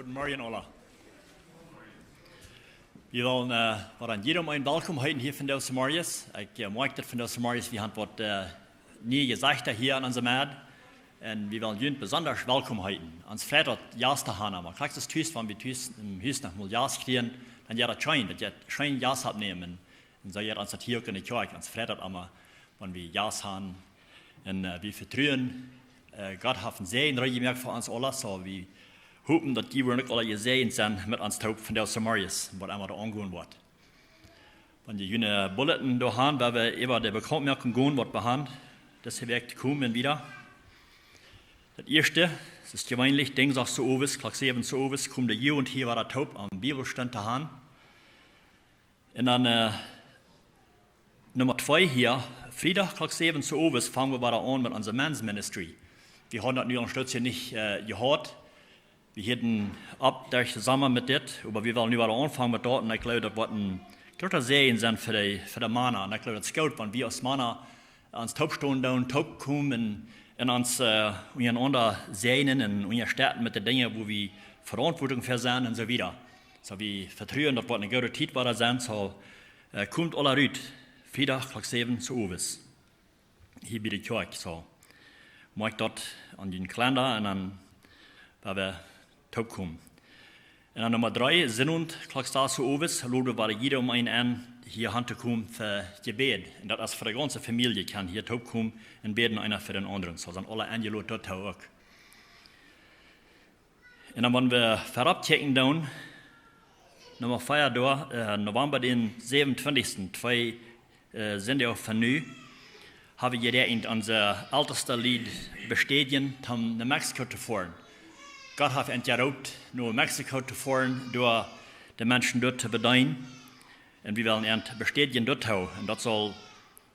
Guten Morgen, alle. Wir wollen an jedem einen Willkommen heute hier von der Samarias. Ich mag das von der Samarias, wir haben was nie gesagt hier an unserem Erd. Und wir wollen jeden besonders willkommen heiten. Ans Freitag Jas zu haben. Man kriegt das Tüß, wenn wir Tüß im Haus noch mal Jas kriegen, dann ja das scheint, dass ihr schein Jas abnehmen. Und so ja ans hier in der Kirche, ans Freitag einmal, wenn wir Jas haben. Und wir vertrauen, Gott hat einen Segen reingemerkt für uns alle, so wir hopen dat die niet alle gesehen sind mit uns taub von der Samarias, was einmal da angehen wird. Wenn die jene Bulletin da haben, weil wir über die Bekanntmerkung gehen, was wir haben, das wirkt kommen wieder. Das erste, das ist gewöhnlich, Dienstag zu Ovis, Klock 7 zu Ovis, kommt der hier und hier war der taub am Bibelstand zu haben. Und dann Nummer 2 hier, Freitag, Klock 7 zu Ovis, fangen wir wieder an mit unserem Men's Ministry. Wir haben das nur ein nicht gehört. Wir hätten ab durch zusammen mit das, aber wir wollen überall anfangen mit dort. Und ich glaube, das wird ein guter Segen sein für die Männer. Und ich glaube, das ist gut, wenn wir als Männer ans Taubstunden taub kommen und uns untereinander sehen und uns stärken mit den Dingen, wo wir Verantwortung für sind und so weiter. So wir vertrauen, das wird eine gute Zeit weiter sein. So kommt alle Rüt, Freitag, Klock 7 zu Ovis. Hier bei der Kirche. So mache dort an den Kalender und dann, weil wir taub kommen. Und dann Nummer 3, Sinn und Klock zu Ovis, laden wir jeder einen an, hier hinzukommen für Gebet. Und das für die ganze Familie kann hier taub kommen und beten einer für den anderen. So sind alle eingeladen dort auch. Und dann wollen wir verabschieden dann, Nummer 4 da, November den 27. 2 sind ja auch vernü, haben wir gedacht, unser ältestes Lied bestätigen, um nach Mexiko zu fahren. Gott hat uns erlaubt, nach Mexiko zu fahren, durch die Menschen dort zu bedienen. Und wir wollen ihn bestätigen dort auch. Und das soll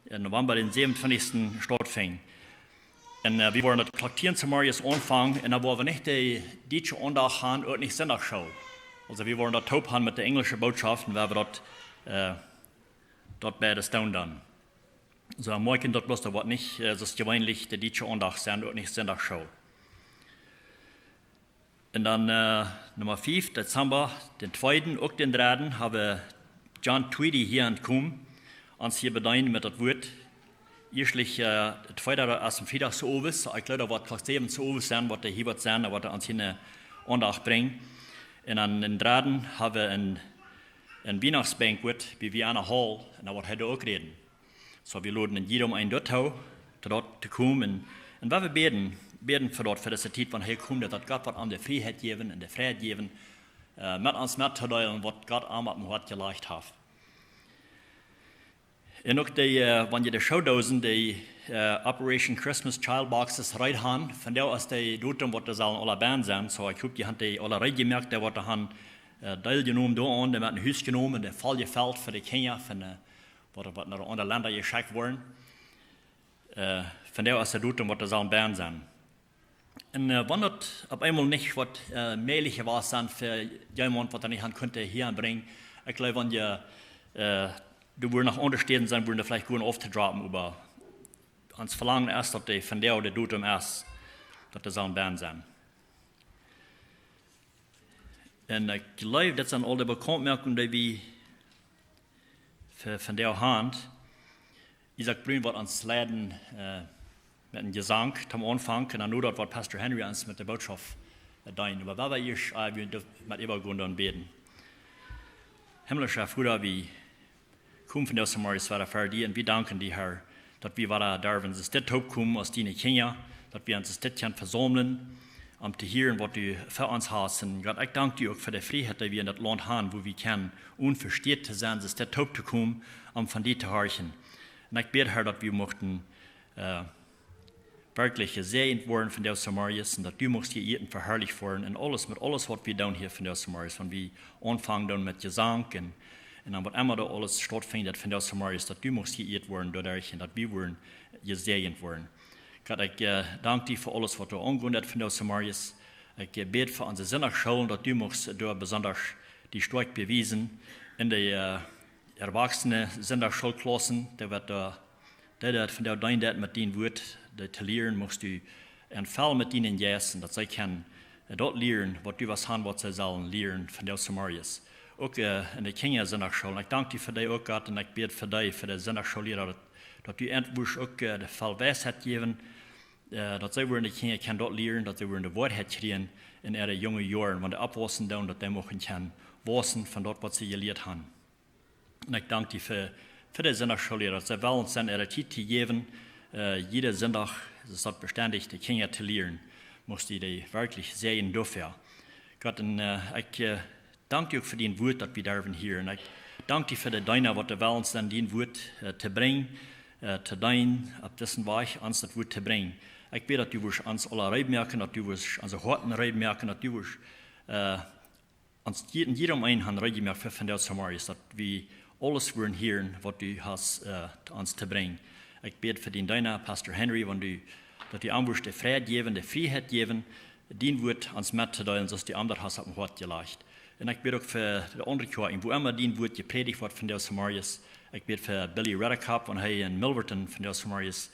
im November den 27. stattfinden. Und wir wollen das Traktieren zum Marius anfangen. Und da wollen wir nicht die deutsche Andacht haben und nicht Sonntagsschau. Also wir wollen das taub haben mit der englischen Botschaft, weil wir dort bei das Down dann. So am Morgen dort bloß, da wird nicht, das ist gewöhnlich die deutsche Andacht sein und nicht Sonntagsschau. Und dann Nummer 5, Dezember, den 2. und den 3. habe John Tweedy hier angekommen, uns hier bedienen mit dem Wort. Erstlich, der 2. aus dem Freitag zu Ovis, ich glaube, da wird Klock 7 zu Ovis sein, was der hier wird sein, da wird er uns hier eine Andacht bringen. Und dann den 3. habe wir ein Weihnachtsbanquet bei Vienna Hall, und da wird er auch reden. So, wir laden jedem einen dort zu kommen, und wenn wir beten für dort, für diese Zeit, wenn er kommt, dass Gott wird an der Freiheit geben und der Freiheit geben, mit uns mitzuteilen, was Gott am Hart gelegt hat. Und auch wenn ihr die Showdosen, die Operation Christmas Child Boxes rein haben, von der aus die Datum, was das alle Band sind, so ich habe die haben die alle rein gemerkt, der wird haben teilgenommen da an, der wird ein Haus genommen, der Fall gefällt für die Kinder, was nach anderen Ländern geschickt worden. Von der aus der Datum, was das alle Band sind. Und wenn das auf einmal nicht was Mähliches war, für jemanden, was er nicht könnte hier anbringen, ich glaube, wenn du würdest nach unterstehen sein, würden vielleicht gut aufzudroppen, aber uns verlangen erst, dass die von der oder Datum erst, dass das ein Band sind. Und ich glaube, das sind alle Bekanntmerkungen, die wir von der Hand, Isaac Brün wird uns leiten, mit dem Gesang am Anfang, und dann nur dort wird Pastor Henry uns mit der Botschaft dienen. Aber weil wir mit Übergrund und beten. Himmlischer Vater, wir kommen von der Samarias für dich und wir danken dir, Herr, dass wir da dürfen, dass das Taub kommen aus deinen Kindern, dass wir uns das versammeln, um zu hören, was du für uns hast. Und Gott, ich danke dir auch für die Freiheit, die wir in das Land haben, wo wir können, unversteht zu sein, dass das Taub zu kommen, um von dir zu horchen. Und ich bete, Herr, dass wir möchten, wirklich gesegnet worden von der Samarias und dass du musst hier jeden verherrlicht worden und alles, mit alles, was wir tun hier von der Samarias, wenn wir anfangen dann mit Gesang und dann was immer da alles stattfindet von der Samarias, dass du musst hier jeden worden dadurch und dass wir worden gesegnet worden. Gott, ich danke dir für alles, was du angehört hast von der Samarias. Ich bete für unsere Sonntagsschule, dass du musst da besonders die Stärke bewiesen in der erwachsenen Sonntagsschulklassen, der wird da von der dein mit denen wird, zu lernen, musst du einen Fall mit ihnen jessen, dass sie können dort lehren, was du was haben, was sie sollen lehren von der Marius. Ook in de kinderzendagsschool. En ik dank u voor die ook, God, en ik bid voor die, voor de zendagsschoolleer, dat u eindelijk ook de volwijsheid geven, dat zij weer in de kinderen kan dat leren, dat zij weer in de waarheid krijgen in de jonge jaren, want de opwassen doen, dat zij mogen kan wassen van dat wat ze geleerd hebben. En ik dank u voor de zendagsschoolleer, dat zij wel ons zijn tijd te geven, jede zondag is dat beständig de kinderen te leren, moest die werkelijk zijn dafür. God, en ik dank u ook voor die woord dat we daarvan hier. En ik dank u voor de deiner wat de wel ons dan die woord te brengen, te dein op deze weg ons dat woord te brengen. Ik weet dat u ons alle rijp merken, dat u onze harten rijp merken, dat u ons jedem een han rijp merken van de Marius, dat we alles willen horen wat u has ons te brengen. Ik bid voor die deiner, Pastor Henry, dat u aanwoord de vrijheid geven, die woord ons met te delen, zoals die ander has op een hart gelegd. En ik bid ook voor de andere kwarten, wo immer die woord gepredigt wordt van de Marius. Ik bid voor Billy Redekop, wanneer hij in Milverton van de Marius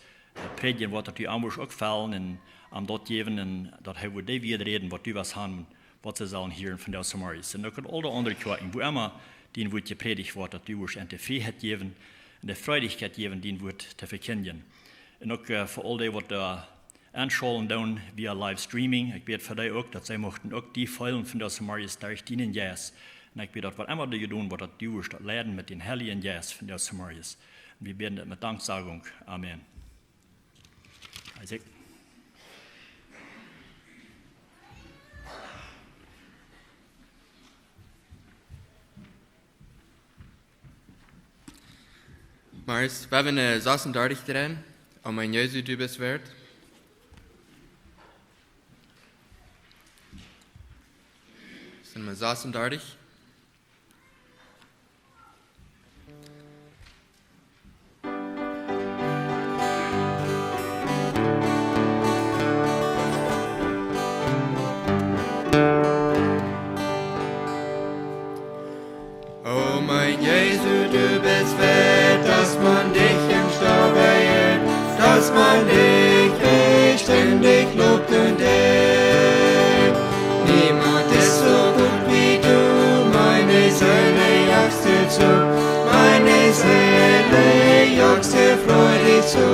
predigen wordt, dat u aanwoord ook vallen en aan dat geven en dat hij wordt weer reden wat u was hebben, wat ze zullen horen van de Marius. En ook in alle andere kwarten, wo immer die woord gepredigt wordt, dat u wordt en de vrijheid geven en de vrijheid geven die woord te verkondigen. En ook voor al die wat aanschouwen doen via livestreaming. Ik bid voor die ook, dat zij mochten ook die feilen van de Marius daar dienen jas. En ik bid dat wat immer die doen, wat dat duwers, dat leiden met den heiligen jas van de Marius. En we bidden dat met danksagung. Amen. Isaac. Marius, we hebben 36 terrein, om mijn Jezus u besweert. Nummer 36. O mein Jesu, du bist wert, dass man dich im Staub erhebt, dass man dich ständig lobt und ehrt. Niemand ist so gut wie du, meine Seele jagst dir zu, meine Seele jagst dir freudig zu.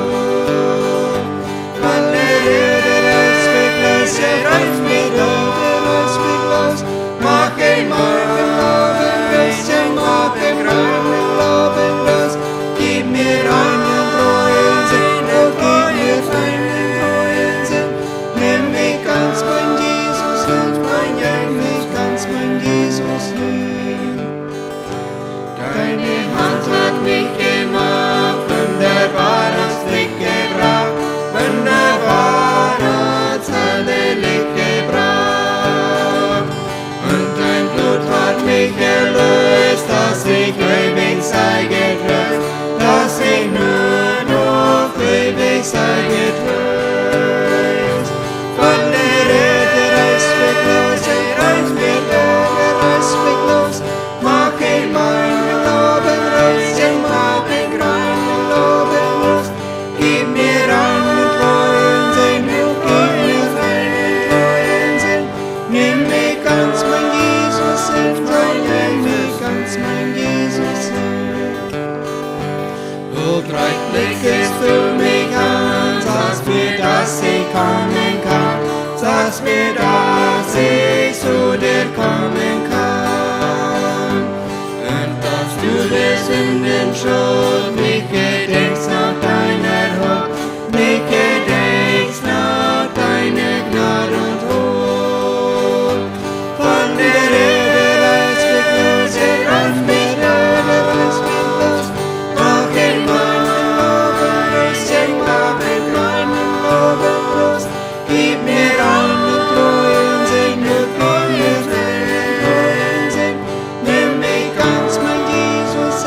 Von der Erde aus, reiß mich los, mach ihn meinen Glauben bisschen, mach ihn reinen Glauben los, gib mir einen treuen Sinn, oh gib mir einen treuen Sinn, nimm mich ganz, mein Jesus, nimm mich ganz, mein Jesus, nimm. Deine Hand hat mich gemacht, wunderbar hast mich gebracht, wunderbar hat's herrlich gebracht. Und dein Blut hat mich erlöst, dass ich ewig sei getröst, dass ich nur noch ewig sei getröst. Von der Erde reißt mich los, reißt mich los, mach ihn meinen Glauben reißt ihn, mach ihn reinen Glauben los, gib mir einen treuen Sinn, gib mir einen treuen Sinn, nimm mich ganz, mein Jesus, nimm mich ganz, mein Jesus. Wohlbreit blickst du mich an, sagst mir, dass ich kommen kann, sagst mir, dass ich zu dir kommen kann. Und dass du der Sünden schuld, mich gedenkst nach deiner Huld, mich gedenkst nach deiner Gnade und Huld. Von der Erde reißt mich los, reißt mich los, mach in meinen Augen los, mach in meinen Augen los, gib mir einen treuen Sinn, gib mir einen treuen Sinn, nimm mich ganz, mein Jesus,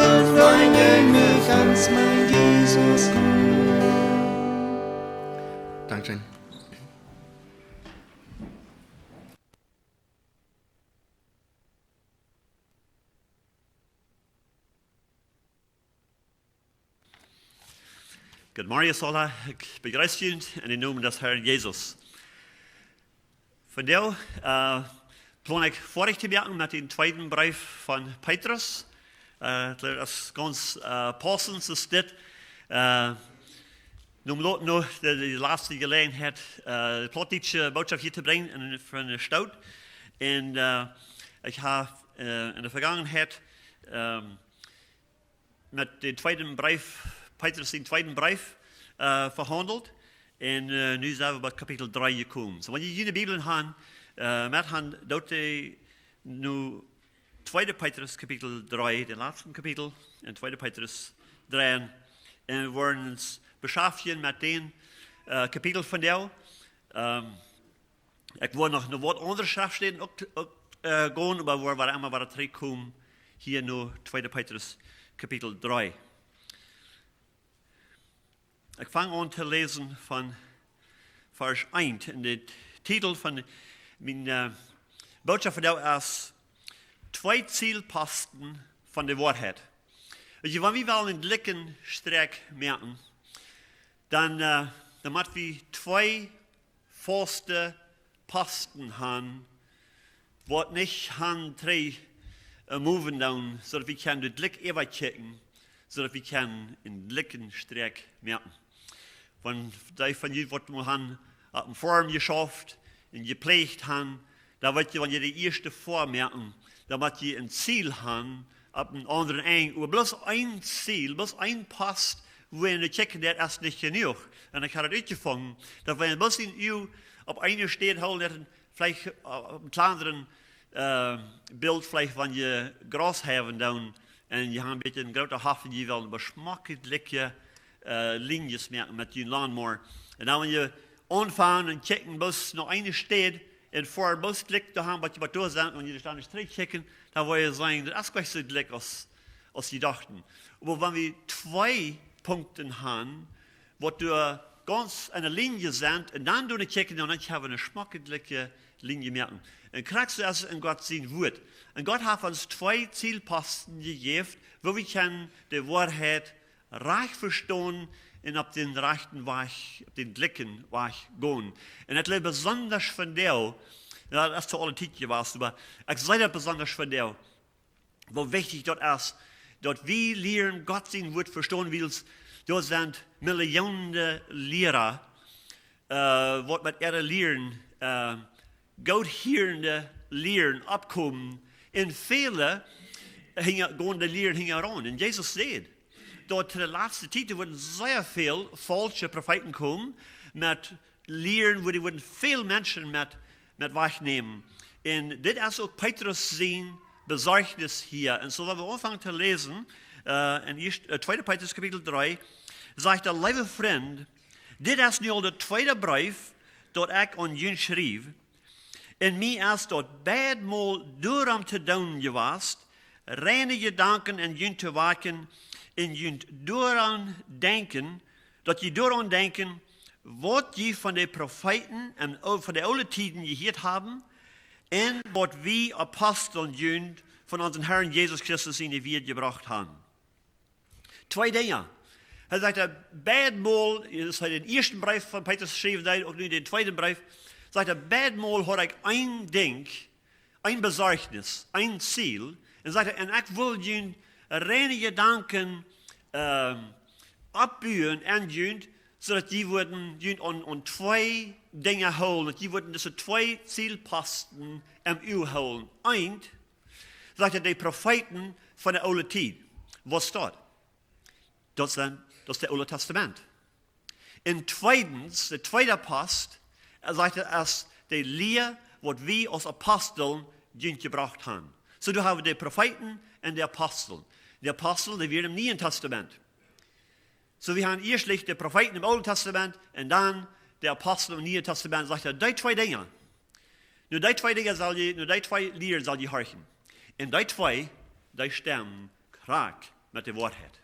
nimm mich ganz, mein Jesus. Dankeschön. Good morning, Sola. Ik begrüße u in de naam des Herrn Jesus. Vandaar plan ik vorig te werken met de tweede brief van Petrus. Dat is ganz passend, is dit. Nu nog de laatste gelegenheid de plattische boodschap hier te brengen van de stout. En ik heb in de vergangenheid met de tweede brief, Petrus de tweede brief, verhandeld. En nu zijn we bij kapitel 3 gekomen. So, wanneer je in de Bibel gaan, met gaan, doet hij nu 2 Petrus kapitel 3, de laatste kapitel, en 2 Petrus 3. En we worden ons beschäftigen met den kapitel van jou. Ik wil nog een wat andere schriftstellen ook gaan, maar we waren allemaal waar het komen. Hier nu 2 Petrus kapitel 3. Ik vang aan te lezen van vers 1. En de titel van mijn boodschap voor jou is 2 zielposten van de waarheid. Als je wanneer we wel een blikken strek merken, dan moeten we 2 vaste posten hebben, wat niet gaan 3 moven doen, zodat we kunnen de blik even checken, zodat we kunnen een blikken strek merken. Van jullie wat we hebben op een vorm geschaft en gepleegd hebben, dan wordt je, wanneer je de eerste vorm merken, dan moet je een ziel hebben op een andere eind. Maar bloß een ziel, bloß een post, wenn we checken, dat is niet genoeg. En ik had het uitgevangen, dat we bloß in u op een steed houden, dat vielleicht op een kleineren beeld, vielleicht van je gras hebben doen, en je hebt een beetje een grote haft, en je wil een besmakkelijke linies met je lawnmower. En dan wanneer je aanvangen en checken, bloß nog een steed, en voor bloß klik te hebben wat je wat doorzendt, en je dan eens terugchecken, dan wil je zeggen, dat is niet zo gelijk als je dachten. Maar wanneer we 2 Punkten hebben, wat du ganz eine Linie sind, und dann du checken, und dann haben wir eine schmackliche Linie merken. Und kriegst du das in Gott sein Wort. Und Gott hat uns 2 Zielposten gegeben, wo wir können die Wahrheit recht verstehen und auf den rechten Weg, auf den gleichen Weg gehen. Und das ist besonders von dir, ja, das ist zu alle Zeit gewesen, aber ich sage das besonders von dir, wo wichtig das ist, dass wir lernen, Gott sein Wort verstehen willst. Da sind Millionen Lehrer, was mit ihrer Lehren, Gotthörende Lehren abkommen. Und viele gehen die Lehren heran. Und Jesus sagt, dort in der letzten Zeit würden sehr viele falsche Propheten kommen, mit Lehren, wo die würden viele Menschen mit wegnehmen. Und das ist auch Petrus sein Besorgnis hier. Und so, wenn wir anfangen zu lesen, in 2 Petrus kapitel 3, sagt der lieve vriend, dit is nu al de tweede brief dat ik aan jullie schreef. En mij is dat beidmaal door te doen geweest, reine gedanken en jullie te waken, en jullie door denken, dat je door denken, wat je van de profeten en van de oude tijden gehoord hebben, en wat wij apostelen jullie van onze Herrn Jezus Christus in de wereld gebracht hebben. 2 dingen. Hij zegt, beidmaal, dat is de eerste brief van Petrus geschreven, ook nu de tweede brief, zegt beidmaal had ik één ding, één bezorgnis, één ziel, en zegt en ik wil jullie reine gedanken opbouwen en jullie, zodat die worden jullie aan 2 dingen houden, dat die worden dus 2 zielposten in u houden. Eén, zegt de profeten van de oude tijd. Wat staat? Dat is het Oude Testament. En tweedens, de tweede post, zegt als de leer wat wij als apostelen gebracht hebben. Zo so, hebben we de profeten en de apostelen. De apostelen, die werden im Nieuwe Testament. So wir haben eerst de profeten im Oude Testament en dan de apostelen im Nieuwe Testament. Zegt die 2 dingen. Nu die 2 dingen zal je, nu die 2 leer zal je horchen. En die 2, die stemmen kraak met de waarheid.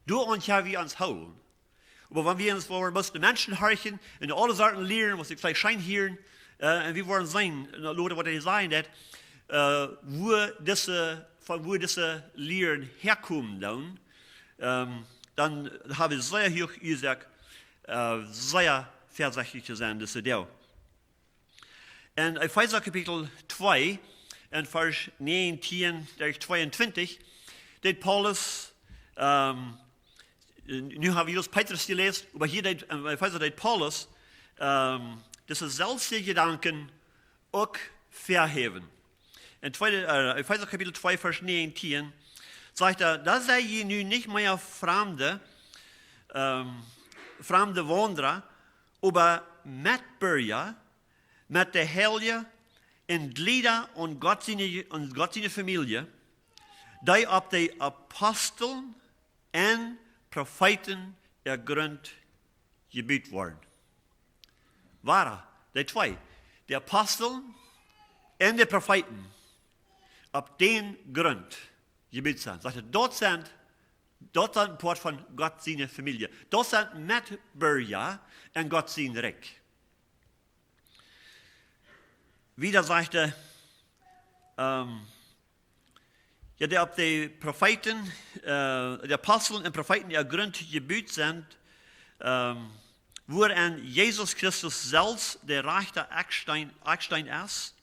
Door ons hebben we ons houden. Maar wanneer we ons voor de mensen horchen en alle soorten leren, wat ik vielleicht schijn hier, en we worden zijn, Leute, wat hij zei, dat wo diese leren herkomen dan hebben we zeer hoog gezegd, zeer voorzichtig te zijn, dus dat. In Epheser Kapitel 2, in Vers 19 durch 22, deed Paulus, nu haben wir das Petrus gelesen, aber hier deed Epheser deed Paulus, dezelfde Gedanken auch verheven. In Epheser Kapitel 2, Vers 19, sagt da sei je nu nicht mehr fremde Wanderer, aber Mitbürger mit der Heilige in Glieder und Gott seine Familie, die auf die Aposteln und Propheten ergründet gebiet worden. Waren die zwei, die Aposteln und die Propheten, auf den Grund gebiet sind. Sagt dort sind ein Port von Gott seine Familie. Dort sind Mitbürger und Gott sein Reich. Wieder sagte, der auf die Propheten, die Apostel und Propheten ergründet gebiet sind, worin Jesus Christus selbst der rechte Eckstein ist,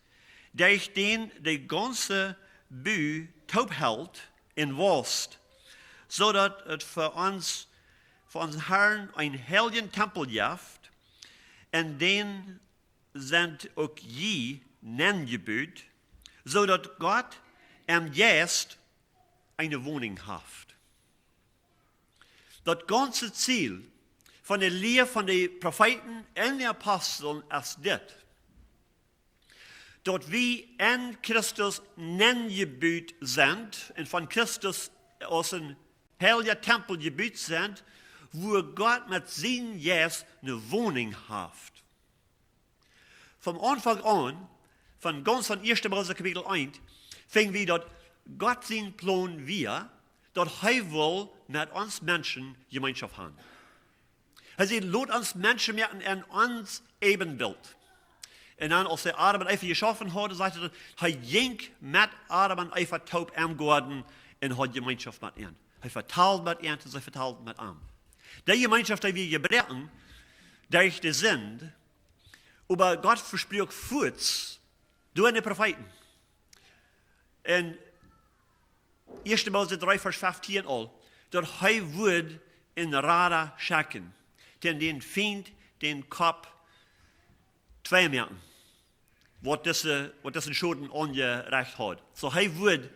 durch den die ganze Bühne taub hält in Wurst, so dass es für uns Herrn ein heiligen Tempel gibt, in den sind auch je Nenngebüt, so dass Gott jetzt eine Wohnung hat. Das ganze Ziel von der Lehre von den Propheten und den Aposteln ist das. Dort wir in Christus Nenngebüt sind und von Christus aus ein heiliger Tempelgebüt sind, wo Gott mit seinen Jes eine Wohnung hat. Vom Anfang an, von 1. Mose Kapitel 1, fingen wir dort Gott sein Plan wir, dort er will mit uns Menschen Gemeinschaft haben. Er sagt, lot uns Menschen merken in uns Ebenbild. Und dann, als er Adam und Eva geschaffen hat, sagte er ging mit Adam und Eva taub am Garten und hat Gemeinschaft mit ihnen. Er verteilt mit ihnen und sie verteilt mit ihm. Die Gemeinschaft, die wir gebrechen, durch die Sinn, aber Gott verspricht Furz durch die Propheten. In 1. Mose 3, Vers 15 all, dass er wird in Rada schacken, denn den Feind den Kopf zwei merken, was diesen Schulden angerecht hat. So er wird,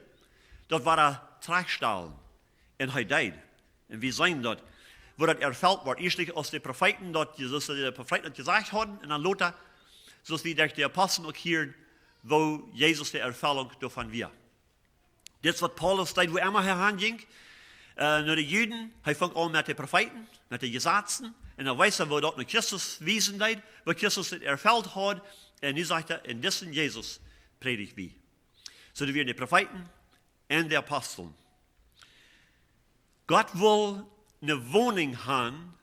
dort war er Tragstahlen, und er deed. Und wir sehen dort, wo das erfüllt wird, erstlich aus den Propheten, dort, die Propheten gesagt haben, und dann Lothar, so wie durch die Apostel auch hier, wo Jesus die Erfüllung davon wir. Das, was Paulus deed, wo immer heranging, nur die Juden, er fängt an mit den Propheten, mit den Gesetzen, und er weiß, wo dort noch Christus wiesen deed, wo Christus das erfüllt hat, und nu sagt er, in diesem Jesus predigt wir. So wir die Propheten und die Aposteln. Gott will eine Wohnung haben,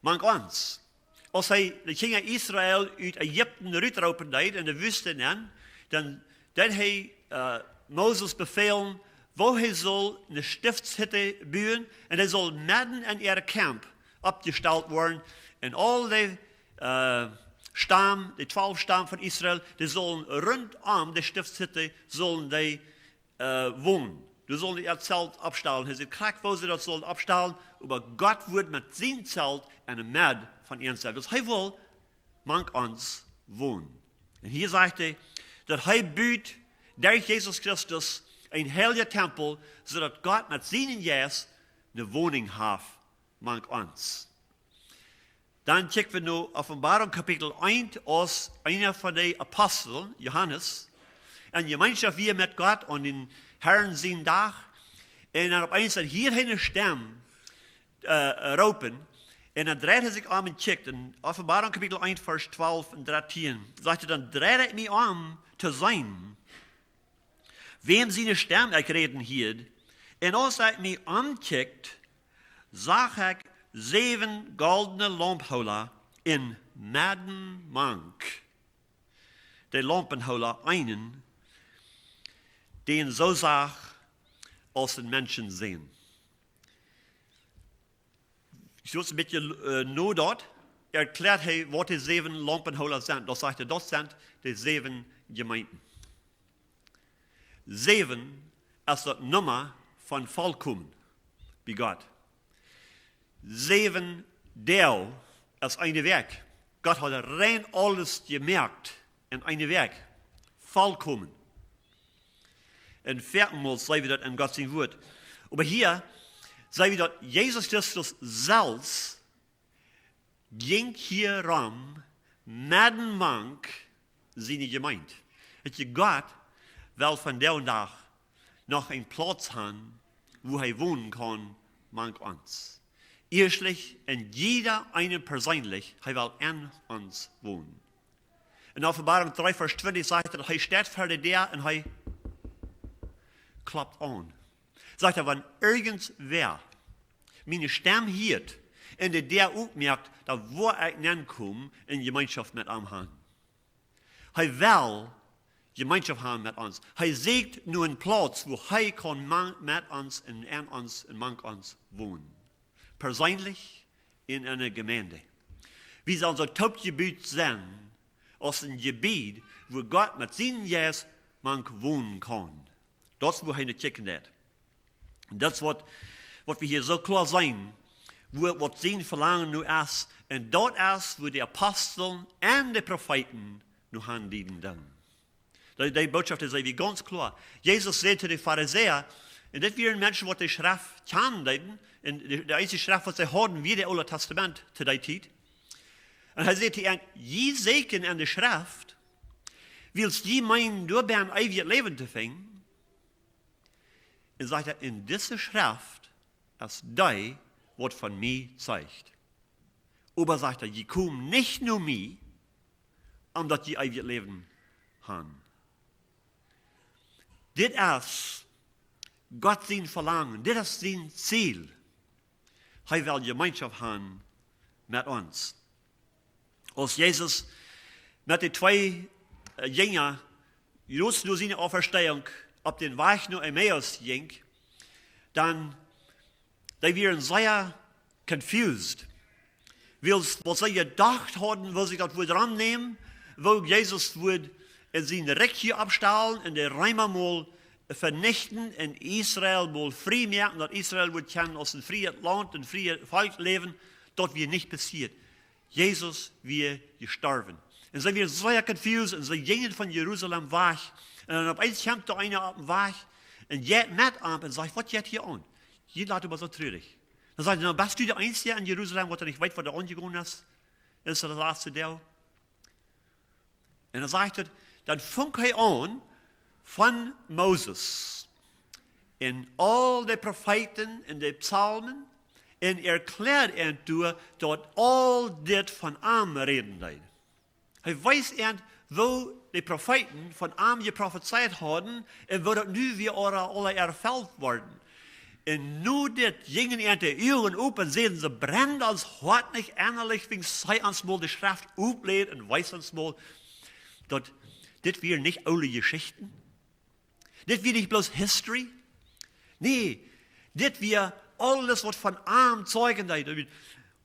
mang uns. Als de Kinder Israël uit Egypten uitroepen deed in de woestijn, dan deed hij Moses bevelen, wo hij zal een stiftshitte bouwen, en hij zal midden in ihre Camp opgesteld worden, en al die stam, die 12 stam van Israël, die zullen rondom de stiftshitte zullen die wohnen. Du sollst ihr Zelt abstellen. Er sagt, klar, wo sie das sollen abstellen, aber Gott wird mit seinem Zelt eine Med von ihrem Zelt. Das er will, man uns wohnen. Und hier sagt er, dass er baut durch Jesus Christus ein heiliger Tempel, sodass Gott mit seinen Jes eine Wohnung hat, man uns. Dann checken wir nur Offenbarung Kapitel 1 aus einer von den Aposteln, Johannes, eine Gemeinschaft wir mit Gott und den Herrn zijn dag. En dan opeens dat hierheen een stem roepen. En dan draait hij zich om en checkt. In Offenbarung Kapitel 1, Vers 12 en 13. Zegt hij, dan draait ik me om te zijn. Wem zijn stem ik reden hier. En als ik me omcheckt, zag ik 7 goldene lampholen in middenmank. De lampenholen einen, den so zag als den Menschen sehen. Ich muss ein bisschen nur dort, erklärt hij wat de 7 lampenhouders zijn. Dan zegt hij, dat zijn de 7 gemeenten. 7 is het nummer van volkomen bij God. 7 deel is een werk. God had rein alles gemerkt in een werk. Volkomen. En 14 Mal sagen wir das in Gottes Wort. Aber hier sagen wir, dass Jesus Christus selbst ging hier rum met een mank seine Gemeinde. Het je Gott wel van der dag noch een plaats haben, wo hij wohnen kann, mank uns. Eerstlich en jeder eine persönlich, hij will in uns wohnen. In Offenbarung 3, Vers 20 sagt er, hij staat voor de deur en hij klappt aan. Sagt er, wenn irgendwer meine Stimme hört und der aufmerkt, da wo ich nankomme in Gemeinschaft mit ihm haben. Hij will Gemeinschaft haben mit uns. Hij sagt nur einen Platz, wo hij kann mit uns und in uns und mank uns wohnen. Persönlich in einer Gemeinde. Wie soll unser Hauptgebiet sein, als ein Gebiet, wo Gott mit seinen Jes mank wohnen kann. Das ist, wo hij nicht checken hat. Und das ist, was wir hier so klar sehen, was sein Verlangen nu ist. Und dort ist, wo die Apostel und die Propheten nu handienen dann. Die Botschaft ist wie ganz klar. Jesus sagt zu den Pharisäern, und das wären Menschen, die die Schrift kennen, und die einzige Schrift, was sie haben, wie das Alte Testament zu der Zeit. Und er sagt ihnen, je sehen in der Schrift, willst je meinen, du beim ewigen Leben zu finden? Und sagt er, in dieser Schrift ist die, was von mir zeigt. Aber sagt er, je kommen nicht nur mir, omdat je ewiges Leben haben. Das ist Gott sein Verlangen, das ist sein Ziel. Er will Gemeinschaft haben mit uns. Als Jesus mit den 2 Jüngern, just nur seine Auferstehung, auf den Weg nach Emmaus ging, dann die waren sehr confused. Weil sie gedacht hatten, wo sie das wohl dran nehmen, wo Jesus wohl sein Recht hier abstahlen und den Römer mal vernichten in Israel mal frei merken, dass Israel wohl kann aus einem freien Land und freien Volk leben, dort wird nicht passiert. Jesus wird gestorben. Und sie waren sehr confused und sie gingen von Jerusalem weg. Und dann auf einmal kommt da einer auf den Weg und geht mit an und sagt, was geht hier an? Jeder hat aber so traurig. Dann sagt er, bist du der Einzige in Jerusalem, der nicht weit von der angegangen ist? Das ist der letzte Teil. Und dann sagt er, dann fängt er an von Moses in all die Propheten, in die Psalmen, und erklärt er durch, dass all das von ihm reden. Er weiß wo die Propheten von ihm geprophezeit haben und wo das nu wieder alle erfüllt worden. Und nu das gingen er die Augen auf und sehen, sie brennen als hart nicht innerlich, wegen sie uns mal die Schrift auflädt und weiß uns mal, dass das wären nicht alle Geschichten. Das wäre nicht bloß History. Nee, das wäre alles, was von ihm zeugen.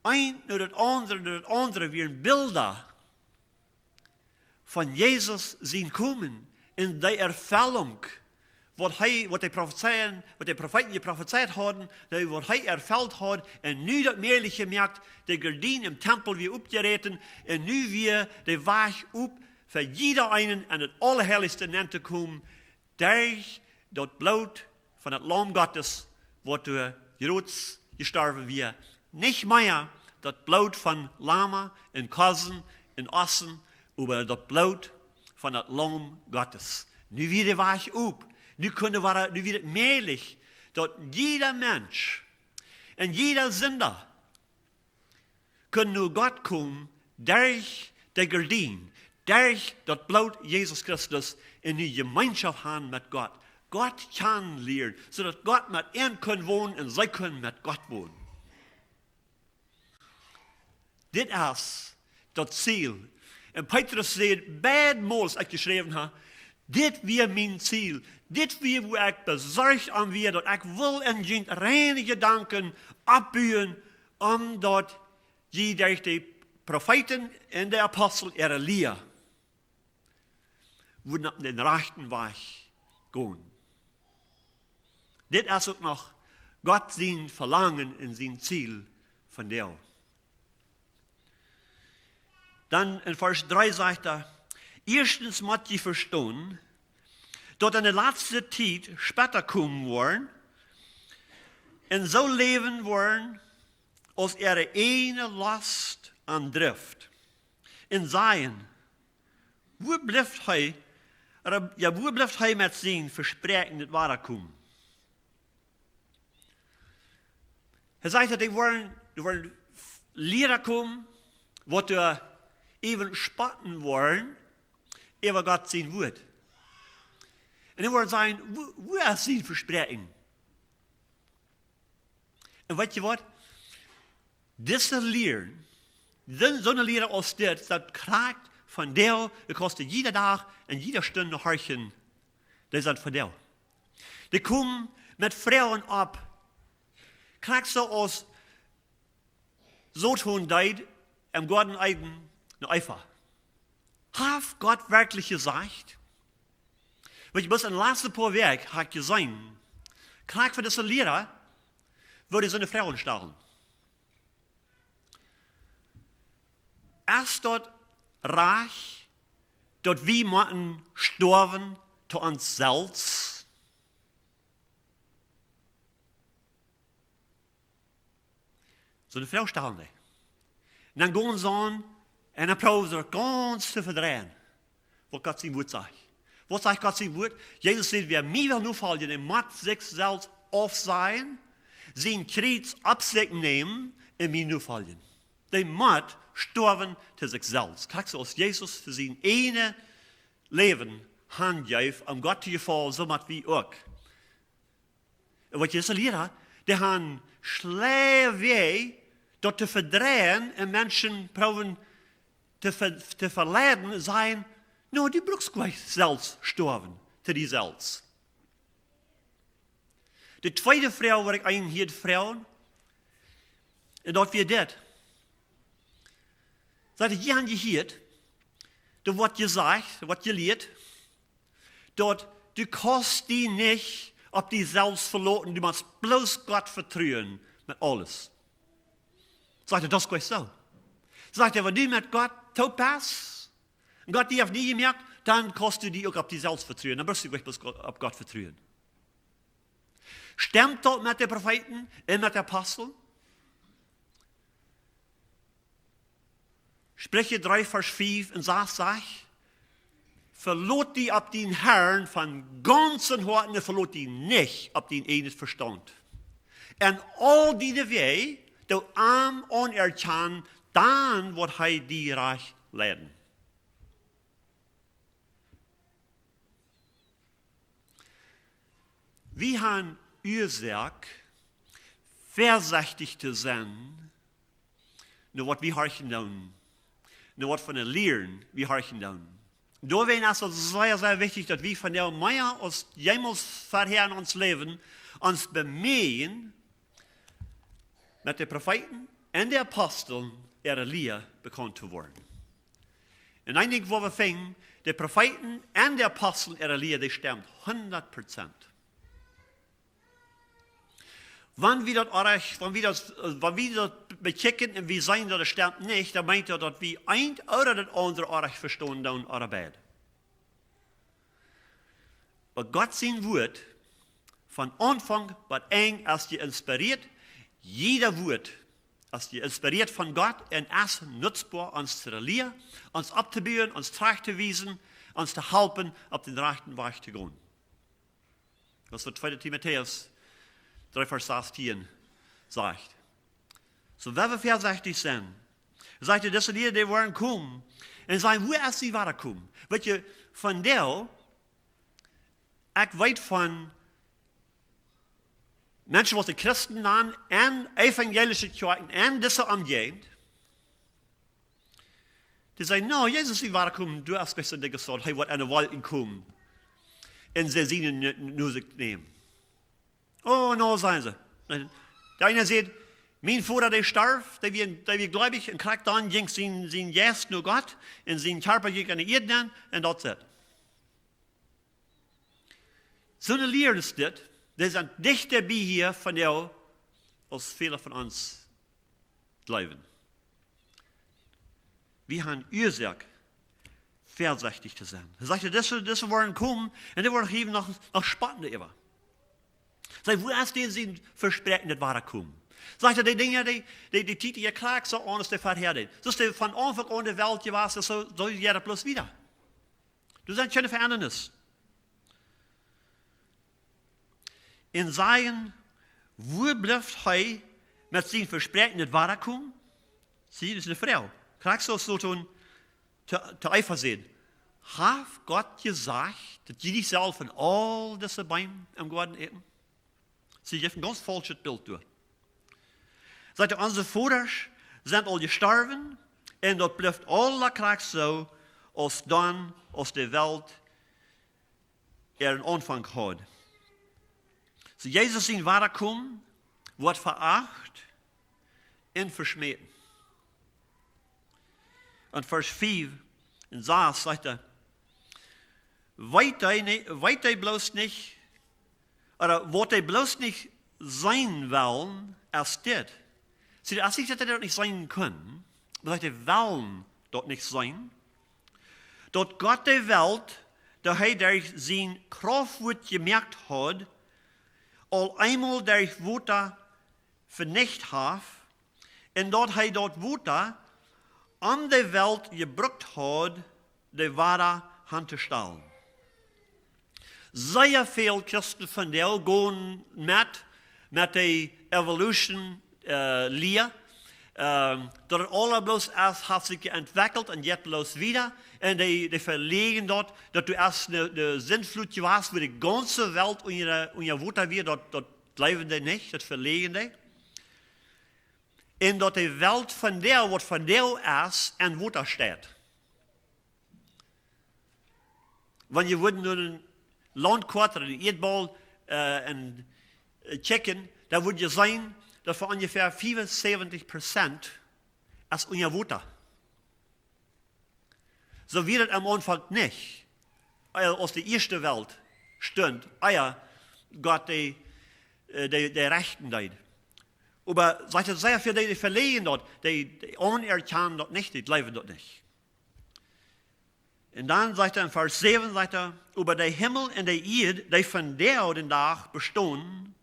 Ein oder das andere wären Bilder von Jesus sein Kommen in der Erfüllung, was die Propheten geprophezeit haben, was er erfüllt hat, und nu das mehrlich gemerkt, die Gardinen im Tempel wie aufgereten, und nu wir der Weg auf, für jeder einen an das Allerheiligste nennt zu kommen, durch das Blut von das Lamm Gottes, was durch Jerusalem gestorben wird. Nicht mehr das Blut von Lama und Kosen und Ossen, aber das Blut von das Lamm Gottes. Nu wieder war ich auf. Nu wird möglich, dass jeder Mensch und jeder Sünder können nur Gott kommen durch die Gardinen, durch das Blut Jesus Christus in die Gemeinschaft haben mit Gott. Gott kann lernen, sodass Gott mit ihnen können wohnen und sie können mit Gott wohnen. Das ist das Ziel. Und Petrus sagt, beidmals ich geschrieben habe, das wäre mein Ziel. Das wäre, wo ich besorgt an wir, dass ich will in reine Gedanken abbühen, dass je durch die Propheten und der Apostel ihre Lehre würden auf den rechten Weg gehen. Das ist auch noch Gott sein Verlangen und sein Ziel von dir. Dann in Vers 3 sagt er, erstens muss je verstehen, dass in der letzten Zeit später kommen wollen und so leben wollen, als ihre eine Last an Drift. Und sagen, wo bleibt hij met zijn versprechen das weiterkommen? Sagt, die wollen Lehrer kommen, was du even spotten wollen, über Gott sein Wort. Und die wollen sagen, wo ist sein Versprechen? Und weißt du was? Diese Lehren, so eine Lehre als das kriegt von der, das kostet jeder Tag und jeder Stunde horchen, das ist von der. Die kommen mit Frauen ab, kriegst du aus so tun deid, im Garten Eden, eine Eifer. Hat Gott wirklich gesagt? Weil ich bis ein letztes paar Werk hat gesagt, kriegt für diese Lehrer, würde seine Frauen stellen. Erst dort reich, dort wir müssen sterben zu uns selbst. So eine Frau stellen die. Und dann gehen sie an und dann probieren sie ganz zu verdrehen, was Gott sein Wort sagt. Was sagt Gott sein Wort? Jesus sagt, wer mir will nur fallen, der muss sich selbst aufsehen, sein Kreuz absicht nehmen und mir nur fallen. Der muss sterben zu sich selbst. Kriegst du aus Jesus für sein eine Leben handgeben, um Gott zu gefallen, so muss wie auch. Und was Jesus lehrt, die haben schlecht weh, dort zu verdrehen und Menschen probieren zu verleiden, sagen, no, die brauchst gleich selbst sterben, zu dir selbst. Die zweite Frau, waar ik een hier Frauen, en dat wir das. Sagt ich, je hier, da wird gesagt, was je leert, dort, du kannst die nicht auf die selbst verloren, du musst bloß Gott vertrauen mit alles. Sagt er, das ist gleich so. Sagt er, wenn du mit Gott topast, und Gott die auf nie gemerkt, dann kannst du die auch auf die selbst vertrauen, dann brauchst du gleich bloß auf Gott vertrauen. Stimmt das mit den Propheten und mit den Aposteln? Sprüche 3, Vers 5 und 6 sagt, verlot die ab den Herrn von ganzen Herzen, verlot die nicht ab den einen Verstand. Und all die Wege, du arm unerkannt, dann wird er die reich leiden. Wir haben Ursache, vorsichtig zu sein, nur was wir horchen tun, nur was von der Lehren wir horchen tun. Da wäre es also sehr, sehr wichtig, dass wir von der Meier aus jemals vorher in uns leben, uns bemühen, mit den Propheten und den Aposteln ihre Lehre bekannt zu werden. Und eigentlich, wo wir fingen, die Propheten und die Apostel ihre Lehre, die stimmt 100%. Wenn wir das bechecken und wir sagen, das stimmt nicht, dann meint er, dass wir ein oder das andere Arch verstehen dann oder beide. Aber Gott sein Wort von Anfang bis eng als inspiriert, jeder Wort als inspiriert von Gott und ist nutzbar, uns zu lehren, uns abzubauen, uns zurechtzuweisen, uns zu helfen, auf den rechten Weg zu gehen. Das ist 2. Timotheus 3, Vers 16 sagt. So, wenn wir vorsichtig sind, sagt er, dass die wollen kommen und sagen, wo ist sie weiterkommen? Weil je von der, ich weiß von Menschen, die Christen sind, und evangelische Kirchen, und diese Umgegend, die sagen, no, Jesus ist weiterkommen, du hast gestern gesagt, hey, wird eine Wolken kommen, und sie sehen nur sich nehmen. Oh, no, sagen sie. Der eine sagt, Mein Vater, der starb, der wir gläubig, und kriegt dann ging sein Geist nur Gott, und sein Körper ging an die Erde, und das ist. So eine Lehre ist das, die sind dicht dabei hier von dir, als viele von uns glauben. Wir haben Ursache, vorsichtig zu sein. Er sagte, das wollen kommen, und die wollen eben noch spannender immer. Sagt, wo ist denn sein Versprechen, das war kommen? Sagt er, die Dinge, die Titel, ihr klagt so anders, der verherrdet. Das ist von Anfang an der Welt, die war so jeder bloß wieder. Du sagst, keine Verändernis. In sein, wo bleibt er mit seinem Versprechen, das war kommen? Sie, das ist eine Frau. Klagst du so tun, zu Eifersehen. Hat Gott gesagt, dass die dich soll von all diese Bäume im Garten essen? Sie haben ein ganz falsches Bild durch. Sagt er, unsere Väter sind all gestorben, und dort bleibt alle Kraft so, als dann aus der Welt einen Anfang hat. So Jesus in Wahrheit wird veracht und verschmäht. Und Vers 5 in 6 sagt er, weit er bloß nicht, oder was er bloß nicht sein wollen, als das. Sie, als ich das dort nicht sein können, aber sagt er, wollen dort nicht sein, dort Gott der Welt, da er durch sein Kraftwort gemerkt hat, all einmal durch Wutter vernichtet hat, und dort er dort Wutter an der Welt gebrückt hat, die wahre Hand zu stellen. Sehr viele Christen von der gehen mit der Evolution Lehre, dort alle bloß erst hat sich entwickelt und jetzt bloß wieder, und die verlegen dort, dass du erst eine Sintflut hast, wo die ganze Welt unter Wutter wird, dort bleiben die nicht, das verlegen die. Und dort die Welt von der, was von der erst in Wutter steht. Wenn ihr würden nur ein Landkarte, ein Erdball checken, da würde ihr sehen, dass für ungefähr 75% als unter Wutter. So wird es am Anfang nicht. Aus der ersten Welt stund, Gott die Rechten dort. Aber sagt er sehr viel, die verlegen dort, die anerkennen dort nicht, die bleiben dort nicht. Und dann sagt er in Vers 7, sagt er, über den Himmel und die Erde, die von der den Tag bestehen,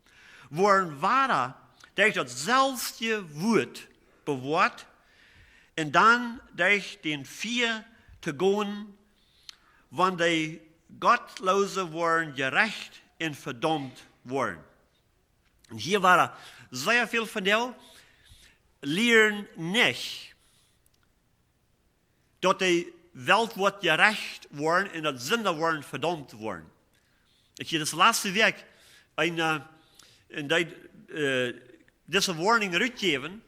wurden wahrer, durch das selbste Wort bewahrt, und dann durch den vier zu gehen, wann die Gottlose wurden gerecht und verdammt wurden. Und hier war sehr viel von der, lehren nicht, dass die Welt wird gerecht worden und dass Sünder wurden verdammt worden. Ich habe das letzte Weg diese Warning rückgeben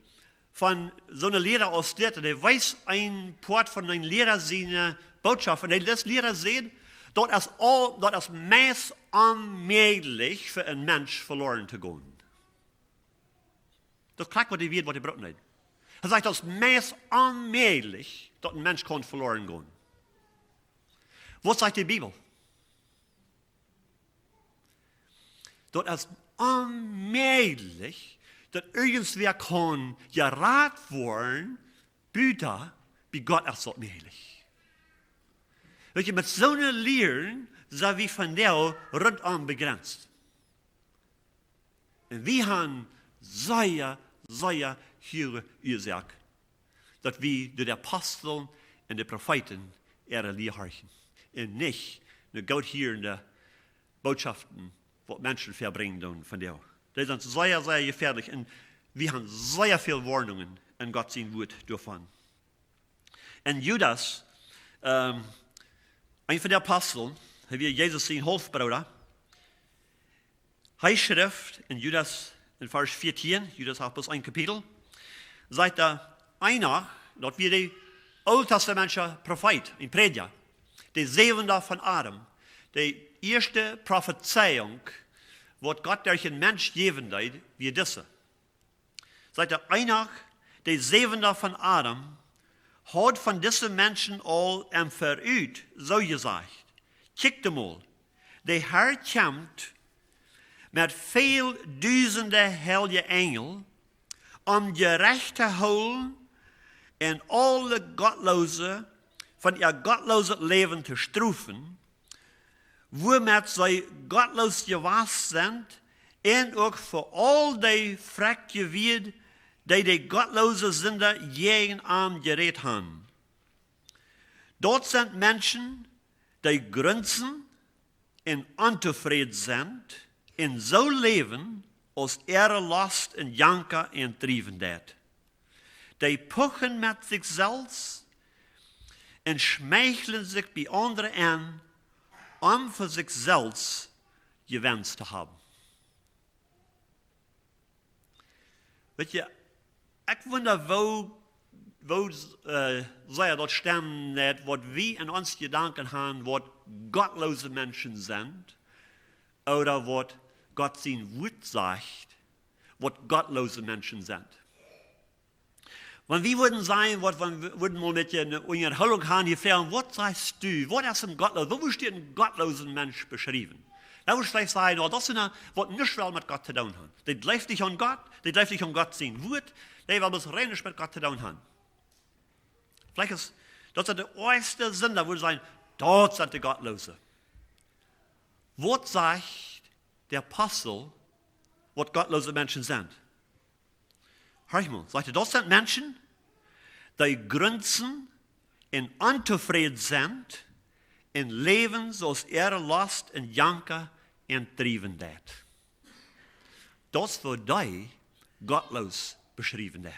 von so einer Lehrer aus der, der weiß ein Part von einem Lehrer seine Botschaft, und das Lehrer sieht, dort ist meist unmöglich für einen Mensch verloren zu gehen. Das klingt, was die wird, was die Brot nicht. Er sagt, das ist meist unmöglich, dass ein Mensch kann verloren gehen. Was sagt die Bibel? Dort ist unmöglich, dass irgendwer kann geraten werden, Büter, wie Gott ist dort möglich. Welche mit so einer Lehre sind wir von der rundum begrenzt. Und wir haben sehr hohe Ursache, dass wir durch die Apostel und die Propheten ihre Lehre horchen. Und nicht eine gotthörende Botschaften, die Menschen verbringen von der. Die sind sehr gefährlich, und wir haben sehr viele Warnungen in Gott sein Wort davon. Und Judas, ein von den Aposteln, wie Jesus sein Halbbruder, er schrift in Judas, in Vers 14, Judas hat bloß ein Kapitel, sagt er, einer, dort wie der alttestamentliche Prophet, ein Prediger, der Sehende von Adam, die erste Prophezeiung, was Gott durch einen Mensch geben wird, wie diese. Sagt er, einer, der Zevender von Adam, hat von diesen Menschen all verüht, so gesagt. Kijkt mal, der Herr kommt mit viel Dutzende heilige Engel, gerecht zu holen und alle Gottlose von ihr gottlose Leben zu strafen, womit sie gottlos gewesen sind, und auch für all die Freche wird, die gottlose Sünder gegen ihn gerät haben. Dort sind Menschen, die grünzen und unzufrieden sind, und so leben, als ihre Last und Janker und Trieben dat. Die puchen mit sich selbst und schmeicheln sich bei anderen an, für sich selbst Gewinn zu haben. Weet je, ich wonder, wo sei dort stemmen net, was wir in uns Gedanken haben, was gottlose Menschen sind, oder was Gott sein Wort sagt, was gottlose Menschen sind. Wenn wir würden sein, würden mal mit dir eine Unterhaltung haben, die fragen, was sagst du, was ist ein Gottloser, wo steht ein gottloser Mensch beschrieben? Da würde ich vielleicht sagen, das sind was nicht viel mit Gott zu tun haben. Die glaubt nicht an Gott, die glaubt nicht an Gott sein Wort, die will das rein nicht mit Gott zu tun haben. Vielleicht ist das der erste Sinn, da würde sagen, dort sind die Gottlose. Was sagt der Apostel, was gottlose Menschen sind? Hör ich mal, sagt er, das sind Menschen, die grünzen und unzufrieden sind und leben, so als ihre Last und Janker und Trieben dat. Das wird die gottlos beschrieben dat.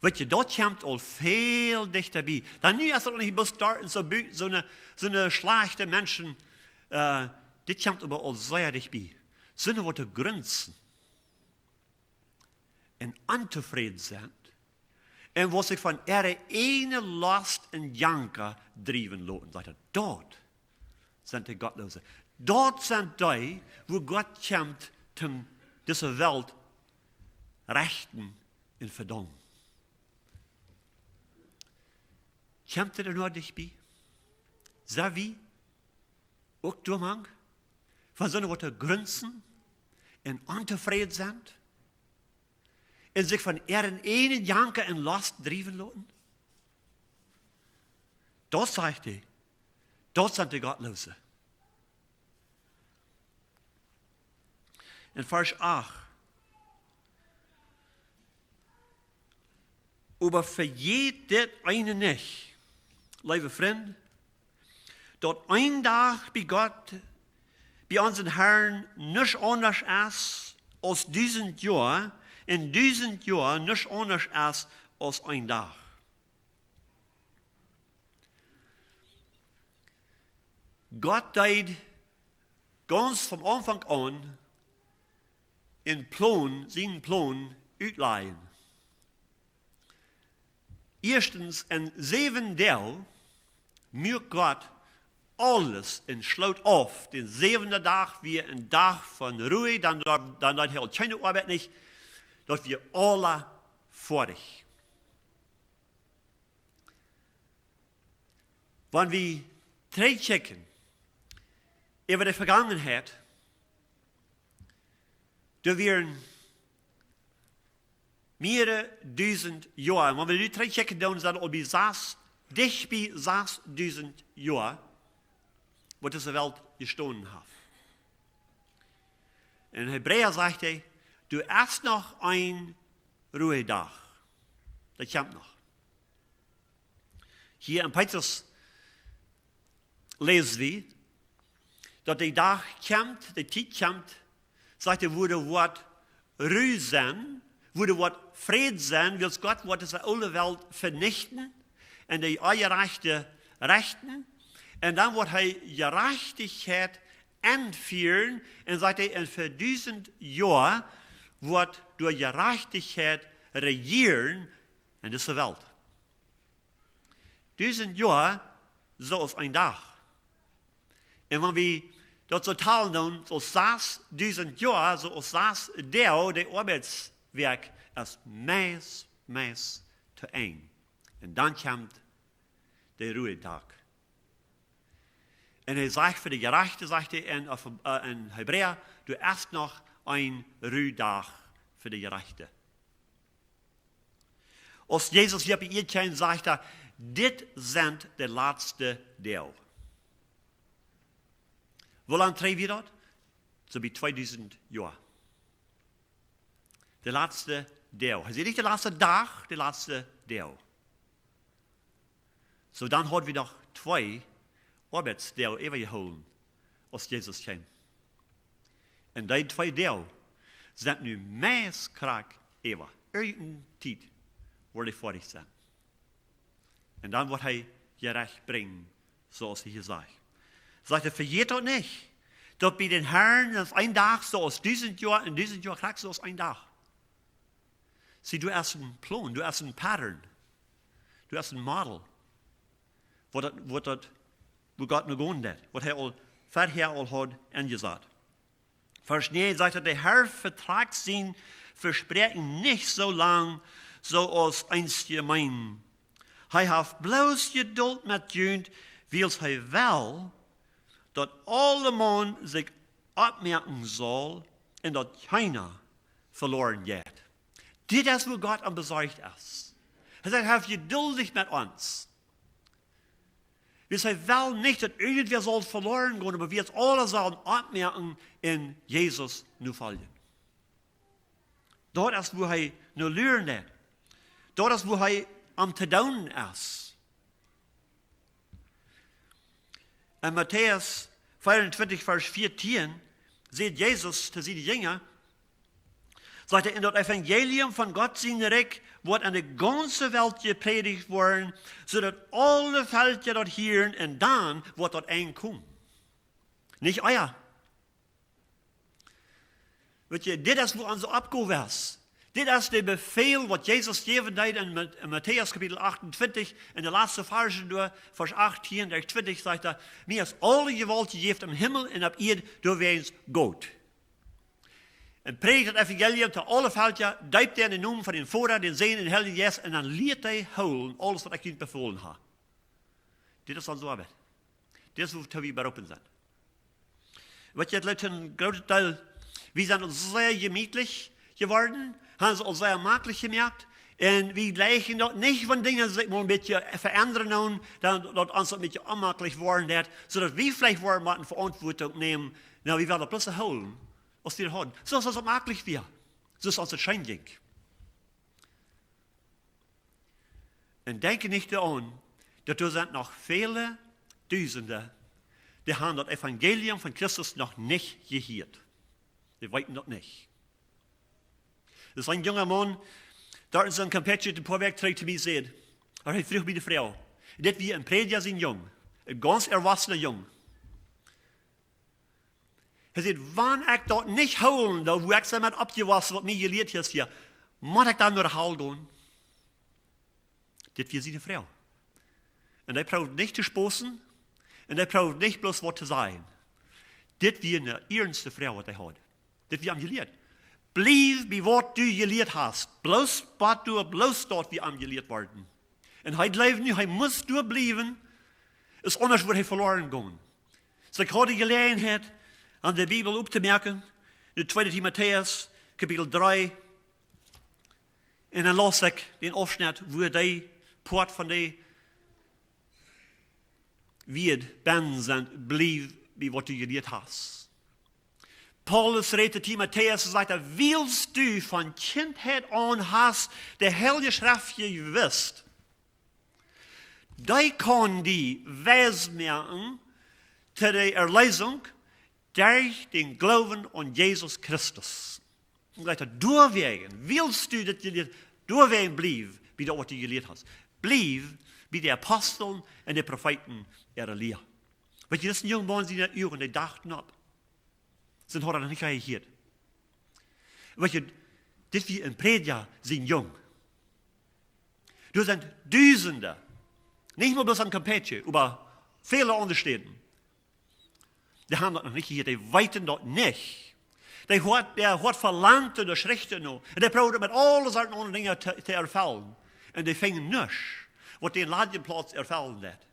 Weet je, dat komt al veel dichterbij. Dan nu is er niet bestarten, so eine schlechte Menschen, dit komt aber al sehr dichtbij. Sind wat te grunzen en unzufrieden sind en wat zich van ihre ene Last en Janker driven laten. Sagt er, dort sind die Gottlose. Dort sind die, wo Gott kommt, diese Welt rechten und verdammen. Kommt er nur dichtbij? So wie? Auch du, Mann? Von so einer grunzen und unzufrieden sind? Und sich von ihren einen Janker in Last driven lassen? Das sagt er. Das sind die Gottlose. In Vers 8. Aber vergeht das eine nicht, liebe Freunde, dort ein Tag bei Gott, bei unseren Herrn, nicht anders ist als diesen Jahr, in diesem Jahr nicht anders ist als ein Tag. Gott hat ganz vom Anfang an seinen Plan ausleihen. Erstens, in 7 Tagen macht Gott alles und schloot auf. Den 7. Tag wie ein Tag von Ruhe, dann hat er keine Arbeit nicht, dass wir alle fertig. Wenn wir zurückchecken über die Vergangenheit, da wären mehrere 1000 Jahre. Wenn wir die zurückchecken, dann sind wir dicht bei 6000 Jahre, wo diese Welt gestanden hat. In Hebräer sagt er, du hast noch ein Ruhetag. Das kommt noch. Hier in Petrus lesen wir, dass der Tag kommt, die Zeit kommt, sagt er, wo das Wort Ruhe sein, wo das Wort Frieden sein, will Gott wird diese alle Welt vernichten und die Ungerechte rechten. Und dann wird er Gerechtigkeit entführen und sagt er, in für 1000 Jahren wird durch Gerechtigkeit regieren in dieser Welt. 1000 Jahre so ist ein Tag. Und wenn wir dort so teilen, so 6000 Jahre, so ist das der Arbeitswelt werk als meest te eng. En dan komt de Ruhetag. En hij zegt voor de gerechte, zegt hij in Hebräer, du erst nog een Ruhedag voor de gerechte. Als Jezus hier bij je zegt hij, dit zijn de laatste deel. Hoe lang treffen we dat? Zo bij 2000 jaar. De laatste deel. Hij zegt niet de laatste dag, de laatste deel. Zo dan hadden we nog 2 arbeidsdeel overgehouden als Jezus kwam. En die 2 deel zijn nu meest krak eeuwig. Irgendeine tijd wordt hij fertig zijn. En dan wordt hij gerecht brengen, zoals hij gezegd. Zegt hij, vergeet dat niet. Dat bij den Herrn is een dag zoals 1000 jaar en 1000 jaar krak zoals een dag. Zie, du hast een plan, du hast een pattern. Du hast een model. Wat God nu gaan deed. Wat hij al verder al had ingezet. Vers 9 zegt hij, de Herr vertragt zijn versprechen niet zo lang zoals einst gemein. Hij heeft bloos geduld met junt, wils hij wel dat alle man zich opmerken zal en dat keiner verloren gaat. Dit is hoe God aan bezorgd is. Hij zegt, hij heeft geduldig met ons. Wir sagen wel nicht, dass irgendwer soll verloren gehen, aber wir jetzt alle sollen opmerken in Jesus nu vallen. Dort ist, wo er nu lernt. Dort ist, wo er am te doen ist. In Matthäus 24, Vers 14, sieht Jesus zu seinen Jüngern, sagt er, in das Evangelium von Gott sein Reich wordt aan de ganze Welt gepredigt worden, zodat alle Völker dat hören en dan wordt dat aankomen. Niet euer. Weet je, dit is wat onze opgave is. Dit is de bevel wat Jezus gegeven heeft in Matthäus kapitel 28, in de laatste verse door, vers 18 en 20, zegt hij, mir is alle gewalt gegeven im Himmel en op aarde door weens God. En predigt het evangelium te alle Völker, duipt hij in de naam van den Vader, den Zoon en den Heiligen Geest, en dan leert hij houden alles wat ik u bevolen heb. Dit is onze arbeid. Dit is wat we beroepen zijn. Wat je het een grote deel, we zijn ons zeer gemütlich geworden, hebben ze ons zeer makkelijk gemerkt, en we lijken dat niet van dingen zich maar een beetje veranderen, dat ons een beetje onmakkelijk worden, zodat we vielleicht worden moeten verantwoording nemen, nou, we willen plötzlich houden. Als wir haben. So ist es möglich wir. So ist unser Schein ging. Und denke nicht daran, dass da sind noch viele Tausende, die haben das Evangelium von Christus noch nicht gehört. Die weiten das nicht. Das ist ein junger Mann, da in seinem Kapitel den Vorwerk trägt zu mir sehen. Er hat früher mit der Frau. Das wie ein Prediger sind jung. Ein ganz erwachsener Jung. Hij zegt, wanneer ik dat niet houden, dan hoe ik ze met opgewassen, wat mij geleerd is hier, moet ik dan naar de hal gaan? Dit was zijn vrouw. En hij probeert niet te sposen, en hij probeert niet bloos wat te zijn. Dit was de eerste vrouw wat hij had. Dit was hem geleerd. Blijf bij wat du geleerd hast. Bloos wat du bloos dort wie hem geleerd worden. En hij blijft nu, hij moet doorblijven, is anders wordt hij verloren gaan. Dus ik had de gelegenheid, aan de Bibel op te merken, de 2 Timotheus, kapitel 3. En dan las ik den afsnit waar die poort van die wierd ben zijn, blijf bij wat je geleerd hast. Paulus redt de Timotheus en zegt, willst du van kindheid aan hast de Heilige Schrift gewusst, die kan die wijsmerken te de erlezing durch den Glauben an Jesus Christus. Und sagt er, durchwegen, willst du, dass du durchwegen blieb, wie du was du gelehrt hast. Blieb wie die Aposteln und die Propheten ihrer Lehre. Weil das sind junge Mann, die nicht üben, die dachten ab. Sind heute noch nicht reagiert. Weil das wie ein Prediger sind jung. Du sind Tausende, nicht nur bloß am Campeche, aber viele andere Städten. Die haben das noch nicht gehört, die weiten das nicht. Der hat verlangt und schrichten nu. En die probeerde met alle soorten andere dingen te ervullen. En die vingen niks wat die in Ladienplaats ervullen deed.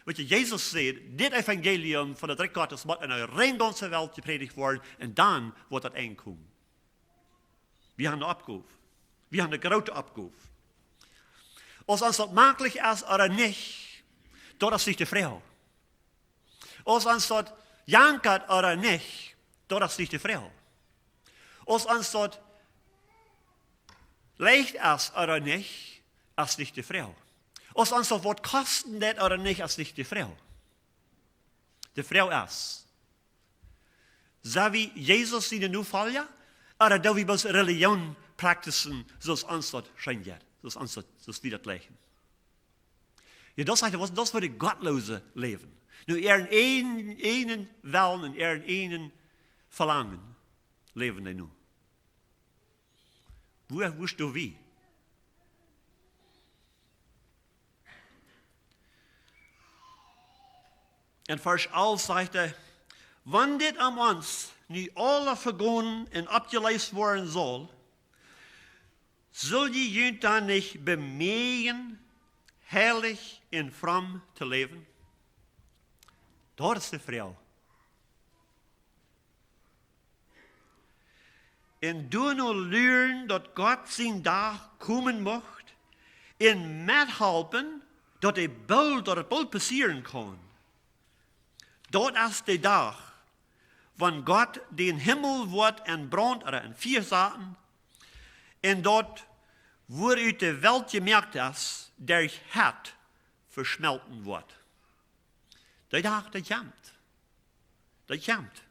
Weet je, Jezus zei, dit evangelium van het Rijk Gottes moet in een rein ganze wereld gepredigt worden en dan wordt het aankomen. We hebben de opgave. We hebben de grote opgave. Als ons dat mogelijk is of niet, dat is niet de vrouw. Als ons dat jankert of niet, dat is niet de vrouw. Als ons dat leicht is of niet, is niet de vrouw. Als ons dat wat kosten dat of niet, is niet de vrouw. De vrouw is. Zou we Jezus die nu volgen? Of dat we ons religion praktiseren zoals ons dat schijnt, zoals we dat leggen? Ja, dat is voor de godloze leven. Nu, er in één wel en er in één verlangen leven die nu. Hoe wist du wie? En vers 11 zegt hij, wanneer dit aan ons nu alle vergonnen en opgeleist worden zul je jullie dan niet bemegen, heilig en fromm te leven? Dat is de vrouw. En doe nu leren dat God zijn dag komen mocht, en methelpen dat het bald passeren kan. Dat is de dag, wanneer God den hemel wordt en brand in 4 zaten, en dat waaruit de welt gemerkt is, der het versmelten wordt. Die dag, dat komt. Dat komt.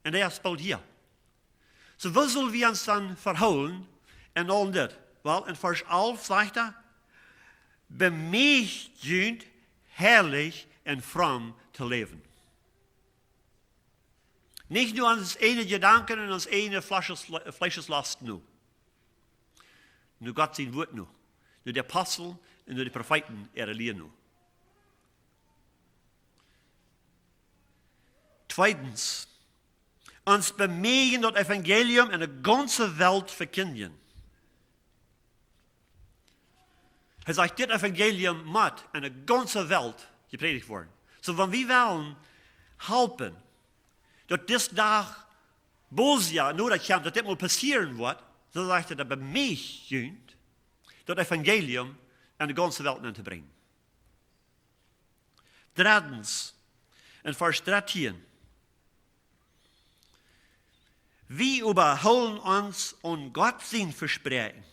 En dat speelt hier. So, wat zullen we ons dan verhouden en al dit? Wel, in vers 11 zegt hij, bemeest jullie heilig en fromm te leven. Niet nu aan ons ene gedanken en ons ene vleeslast nu. Nu God zijn woord nu. Nu de apostel en nu de profeten leren nu. Tweitens, ons bemegen dat evangelium in de ganze wereld verkondigen. Hij zegt, dit evangelium moet in de ganze wereld gepredigt worden. So, wanneer we willen helpen, dat dit dag, boosjaar, nu dat komt, dat dit moet passeren wordt, dan zegt hij dat bemegen dat evangelium in de ganze wereld in te brengen. Drittens, in vers 13. We überholen ons aan God zijn versprechen.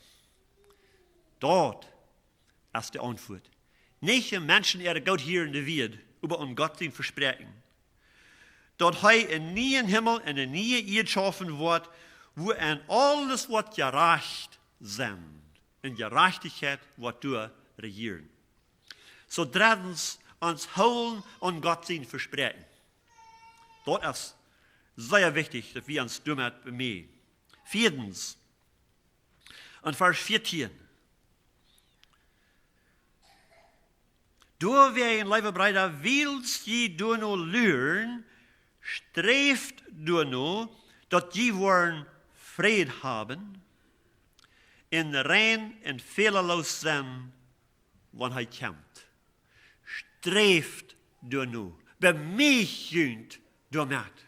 Dat is de antwoord. Niet de mensen God hier in de wereld über aan God zijn versprechen. Dat hij een nieuwe hemel en een nieuwe eerd schaffen wordt, waarin alles wordt gerecht zijn. En gerechtigheid wordt door regieren. So drittens, ons houden aan God zijn versprechen. Dat is zeer wichtig, dat we ons daarmee bemeen. Viertens, in vers 14. Door wij, lieve broeder, wils je door nu leren, streeft door nu, dat je worden vrede hebben, in rein en felerloos zijn, wanneer hij komt. Streeft door nu, bemeegend door met.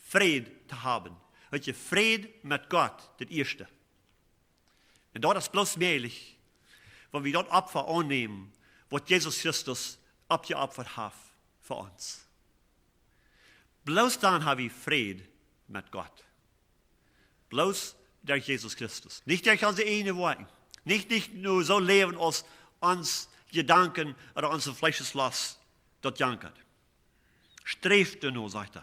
Vrede te hebben. Dat je vrede met God, het eerste. En dat is bloos mogelijk, wanneer we dat opfer aannemen, wat Jezus Christus opgeofferd heeft voor ons. Bloos dan hebben we vrede met God. Bloos door Jezus Christus. Niet door onze ene woorden. Niet nur zo leven als ons gedanken of onze vleeslast dat jankert. Streef er nu, zegt hij.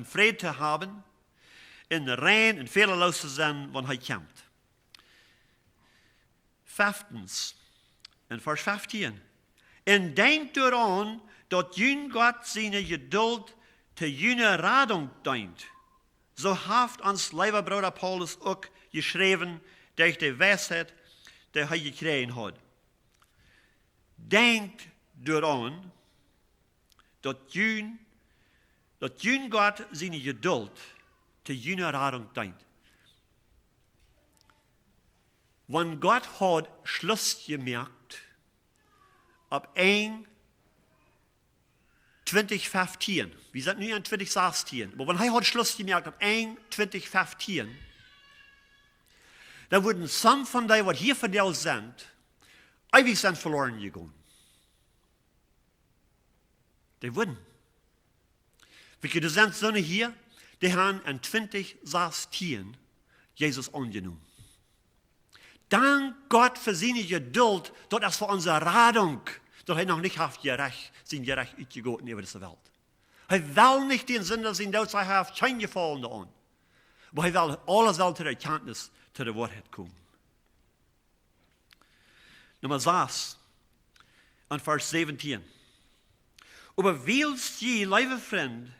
Vrede te hebben, in de rein en felerloos te zijn, wanneer hij komt. Vijftens, in vers 15. En denk eraan dat jullie God zijn geduld te jullie radung dient. Zo heeft ons lieve broeder Paulus ook geschreven door de wijsheid die hij gekregen had. Denk eraan dat jullie God zijn geduld zu jener Radung dient. Wenn Gott hat Schluss gemerkt, ab 2015, wir sind nu in 2016, aber wenn er hat Schluss gemerkt, ab 2015, dann wurden some von denen, die hier verdient sind, ewig sind verloren gegangen. Die wurden. Wir sind so hier, die haben in 2016 Jesus angenommen. Dank Gott für seine Geduld, dort ist für unsere Radung, dort er noch nicht haft gerecht, sein Gerecht ausgegoten über diese Welt. Er will nicht den Sinn, dass ihn dort sei, er hat kein Gefallen daran. Aber er will alles zu der Erkenntnis, zu der Wahrheit kommen. Nummer 6, an Vers 17. Aber willst je, liebe Freund,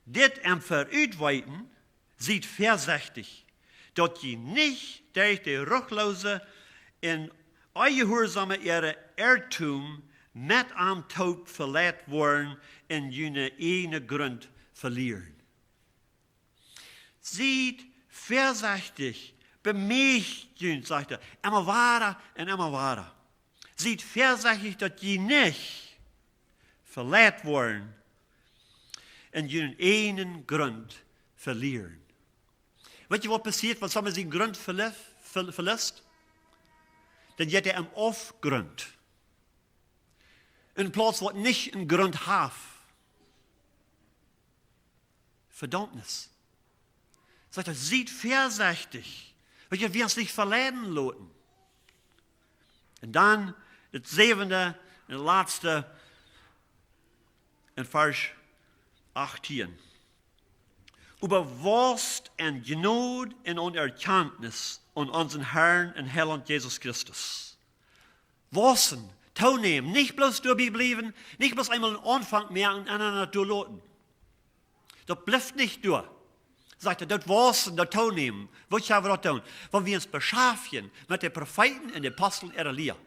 dit am Veruitweiten, sieht vorsichtig, dat je nicht durch die Ruchlose in ungehorsame ihre Irrtum mit am Tod verletzt worden in jene eigene Grund verlieren. Sieht vorsichtig, bemächtigt, sagt er, immer wahrer und immer wahrer. Sieht vorsichtig, dass je nicht verletzt worden in jenen einen Grund verlieren. Weet je wat passiert, wenn man seinen Grund verlässt? Dann geht er im Aufgrund. In Platz, wo nicht einen Grund hat. Verdammnis. Sagt er, sieht vorsichtig. Weet je, wir uns nicht verleiten lassen. Und dann, das 7. und letzte, in Vers 18. Überwachst en Gnade en Erkenntnis an unseren Herrn und Heiland Jesus Christus. Wassen, teilnehmen, nicht bloß dabei bleiben, nicht bloß einmal einen Anfang mehr aneinander durchlassen. Das bleibt nicht durch. Sagt er, das wassen, das teilnehmen. Was haben wir das tun? Wenn wir uns beschaffen mit den Propheten und den Aposteln ihrer Lehre.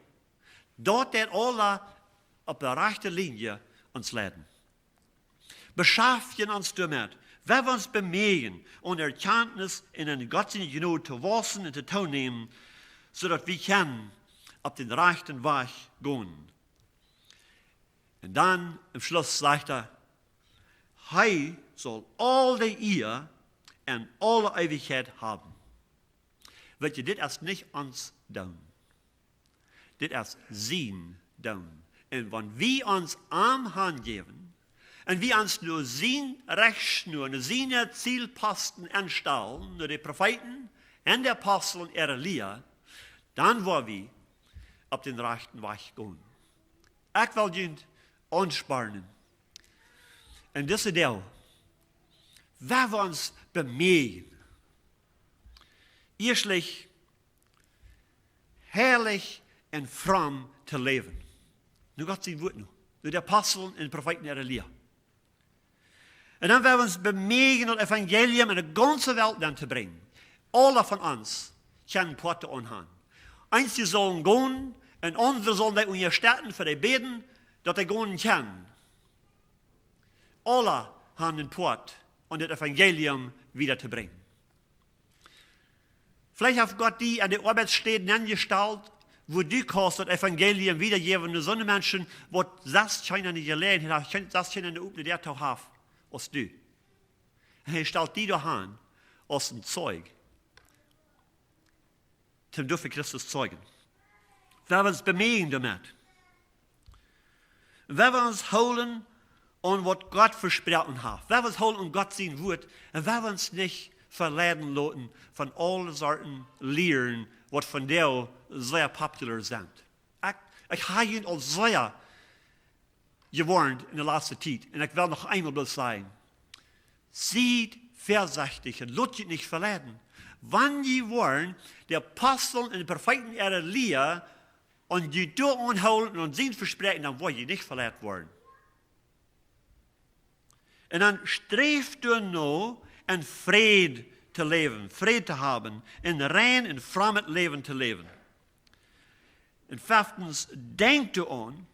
Dort der alle auf der rechten Linie uns leiten. Beschaffen uns damit. Wir uns bemühen, und Erkenntnis in eine göttliche Gnade zu wassen und zu teilnehmen, sodass wir können auf den rechten Weg gehen. Und dann, im Schluss sagt er, er soll all die Ehe und alle Ewigkeit haben. Weet je, das ist nicht uns tun. Das ist sein tun. Und wenn wir uns am Hand geben, und wir uns nur sein Rechtsschnur, nur seine Zielposten anstellen, nur die Propheten und die Apostel und ihre Lehre, dann wollen wir auf den rechten Weg gehen. Ich will ihn ansparen. Und das ist der, wenn wir uns bemühen, ehrlich, herrlich und fromm zu leben. Nur Gott sein Wort noch. Nur die Apostel und die Propheten ihre Lehre. Und dann werden wir uns bemühen, das Evangelium in die ganze Welt dann zu bringen. Alle von uns können Porte anhaben. Einige sollen gehen, und andere sollen die unterstützen für die Beten, dass die gehen können. Alle haben den Port, um das Evangelium wiederzubringen. Vielleicht hat Gott die an die Arbeitsstätten angestellt, wo du kannst das Evangelium wiedergeben, nur so eine Menschen, wo das keiner nicht gelernt hat, das keiner nicht übt, der Tag hat. Als du. En hij stelt die door aan als een Zeug. Zum du für Christus zeugen. Wir werden uns bemühen damit. Wir werden uns holen an was Gott versprochen hat. Wir werden uns holen an Gott sein Wort. Und wir werden uns nicht verleiten lassen von allen Sorten Lehren, was von der sehr populär sind. Ich habe ihn als sehr gewarnt in der letzten Zeit. Und ich will noch einmal bloß sagen, seid vorsichtig und lasst euch nicht verleiten. Wenn ihr wollen, die Apostel und die Propheten ihre Lehre und die da anholen und sie versprechen, dann wollt ihr nicht verletzt werden. Und dann strebt ihr noch in Frieden zu leben, Frieden zu haben, in rein und frommes Leben zu leben. Und 5. denkt ihr an,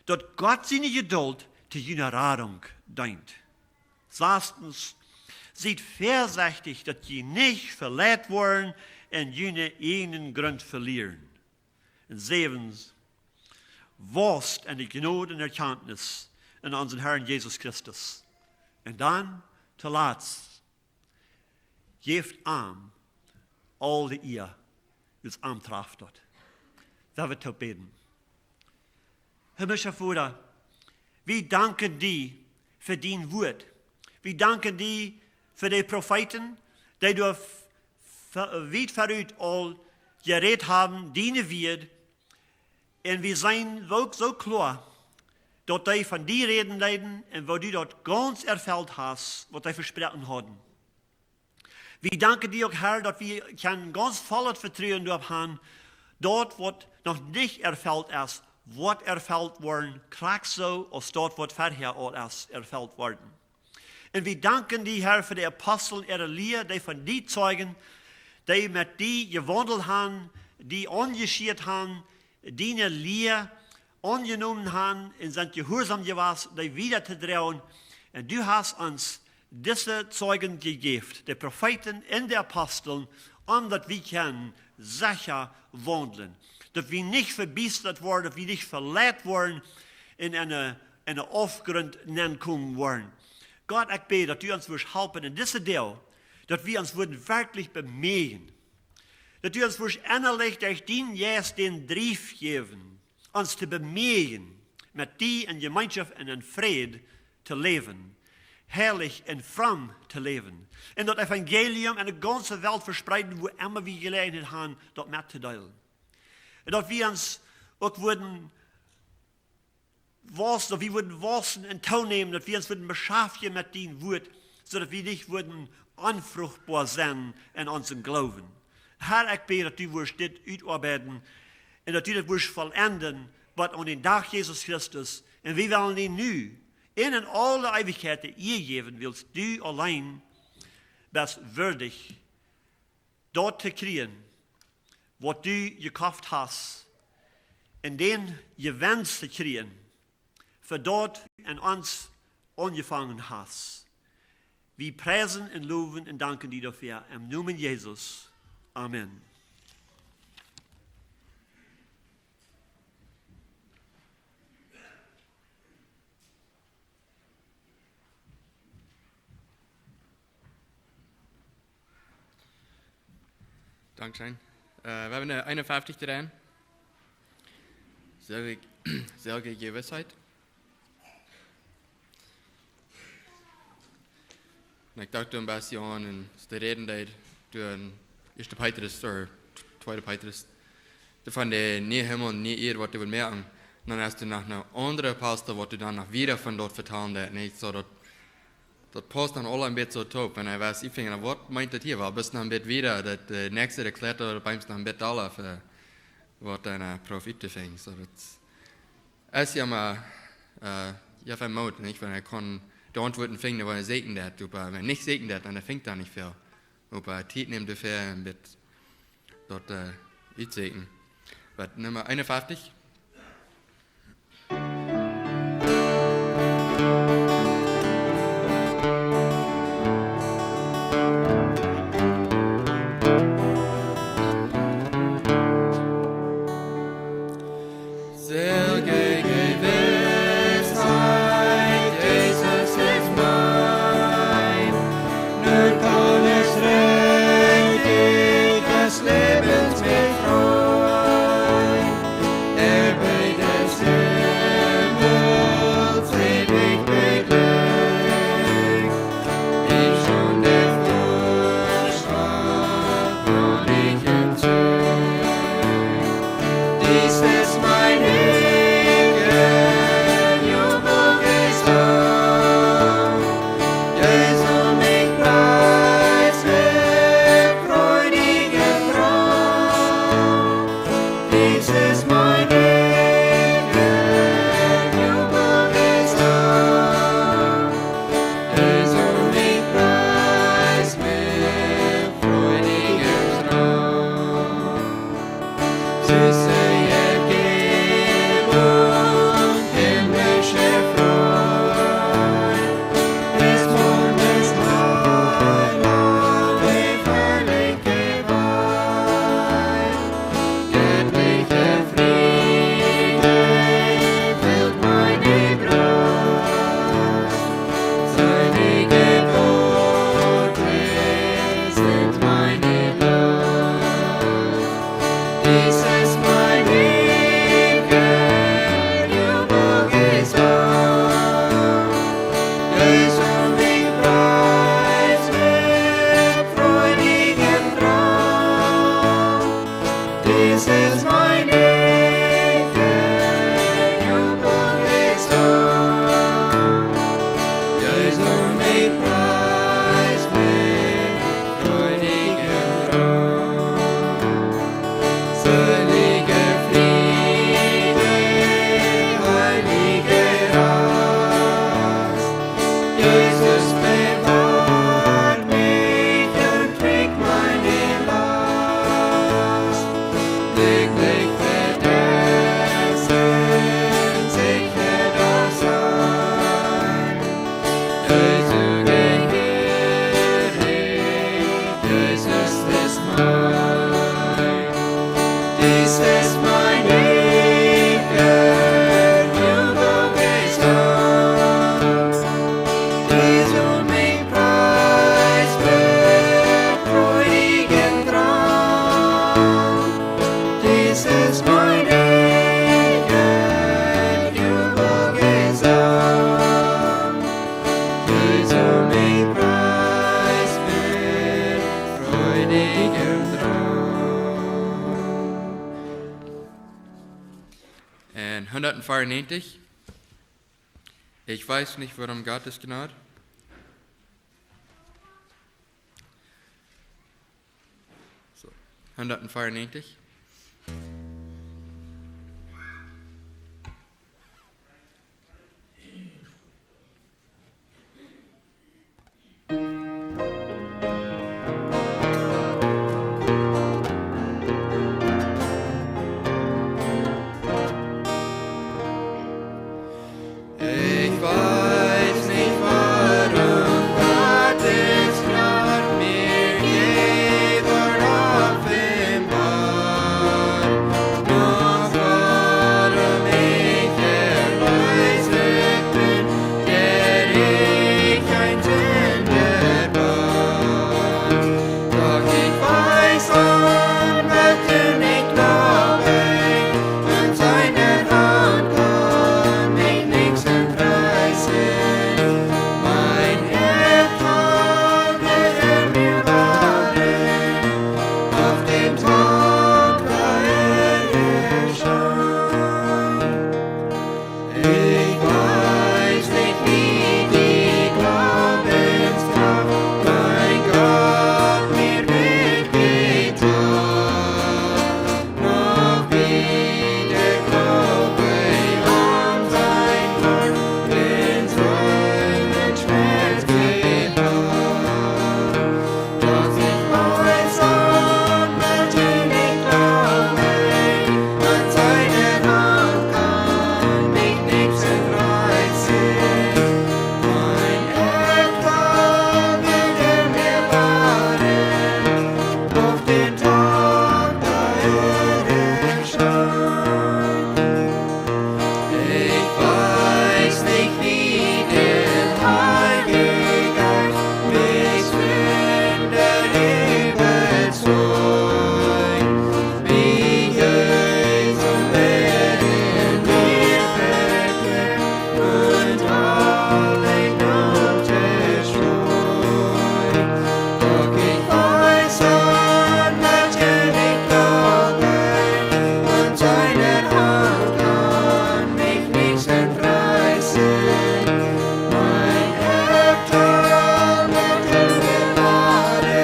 dass Gott seine Geduld zu jener Radung dient. 6. Seid vorsichtig, dass je nicht verletzt worden und jene eigenen Grund verlieren. Und siebens, wachst an die Gnade und Erkenntnis in unseren Herrn Jesus Christus. Und dann, zuletzt, geeft arm all die ihr, das arm traf dort. Da wird wir beten. Himmlischer Vater, wir danken dir für dein Wort. Wir danken dir für die Propheten, die du weit verrückt all geredet haben, deine Wort. Und wir sind auch so klar, dass die von dir reden leiden und wo du dort ganz erfüllt hast, was die versprochen haben. Wir danken dir auch, Herr, dass wir ganz volles Vertrauen haben, dort, was noch nicht erfüllt ist, wird erfüllt worden, kriegt so, als dort, was vorher ist, erfüllt worden. Und wir danken dir, Herr, für die Apostel und ihre Lehre, die von dir zeugen, die mit dir gewandelt haben, die angeschiert haben, die eine Lehre angenommen haben und sind gehorsam gewesen, die wieder zu drehen. Und du hast uns diese Zeugen gegeben, die Propheten und die Aposteln, dass wir können sicher wandeln. Dass wir nicht verbiestert worden, dass wir nicht verletzt worden in eine Aufgrund kommen worden. Gott, ich bete, dass du uns wirst helfen in diesem Teil, dass wir uns würden wirklich bemühen. Dass du uns wirst innerlich durch den Geist den Drief geben, uns zu bemühen, mit dir in Gemeinschaft und in Frieden zu leben. Herrlich und fromm zu leben. Und das Evangelium in der ganzen Welt verspreiten, wo immer wir Gelegenheit haben, das mitzuteilen. Und dass wir uns auch würden wasen, wir würden wasen und teilnehmen, dass wir uns würden beschäftigen mit dem Wort, sodass wir nicht würden unfruchtbar sein in unserem Glauben. Herr, ich bete, dass du wirst das ausarbeiten und dass du das wirst vollenden, was an den Tag Jesus Christus, und wir wollen ihn nu, in alle Ewigkeit ihr geben willst, du allein bist würdig, dort zu kriegen, was du gekauft hast, und den Gewinn zu kriegen, für dort in uns angefangen hast. Wir preisen und loben und danken dir dafür. Im Namen Jesus. Amen. Dankeschön. Wir haben eine 51 dran. Selge Gewissheit. Und ich dachte ein bisschen an, und die Reden, die du erste Petrus oder zweite Petrus, von der nie Himmel und nie Erde, was du merken. Und dann hast du noch eine andere Apostel, was du dann noch wieder von dort vertalen, nicht so, das passt dann alle ein bisschen so top. Wenn ich weiß, ich finde, was meint das hier, weil bis noch ein bisschen wieder, der nächste erklärt oder beimst noch ein bisschen alle, für was deine Profite fängt. So, das ist ja mal, ja, für Mut, nicht, wenn er kann, die Antworten finden, wenn er segnet hat, aber wenn er nicht segnet hat, dann fängt er nicht viel. Aber Zeit nimmt dafür ein bisschen dort segnen. Aber Nummer 51. Ewig des Himmels, ewig heiligen Traum. En 194. Ich weiß nicht, warum Gottes Gnade. So, 194. Ich weiß nicht, warum Gottes Gnade mir gegeben offenbar, noch warum ich erlöset bin, der ich ein Sünder war. Doch ich weiß an Götter nicht glaube, und seine Hand kann mich nichts entreißen. Mein Herz wird mir wahren, auf den Tag, da erscheint. Ich weiß nicht, wie die Glaubenskraft mein Gott mir mitgeteilt, noch wie der Glaube an sein Wort den Seelenschmerz geheilt. Doch ich weiß an Götter nicht glaube, an seine Hand kann mich nichts entreißen. Mein Erbteil wird mir wahren, auf den Tag, da erscheint. Ich weiß nicht, wie der Heilige Geist mich Sünder überzeugt, wie Jesus werden mir verkehrt und alle Not zerstreut. Doch ich weiß an Götter nicht glaube, und seine Hand kann mich nichts entreißen. Mein Erbteil wird mir wahren,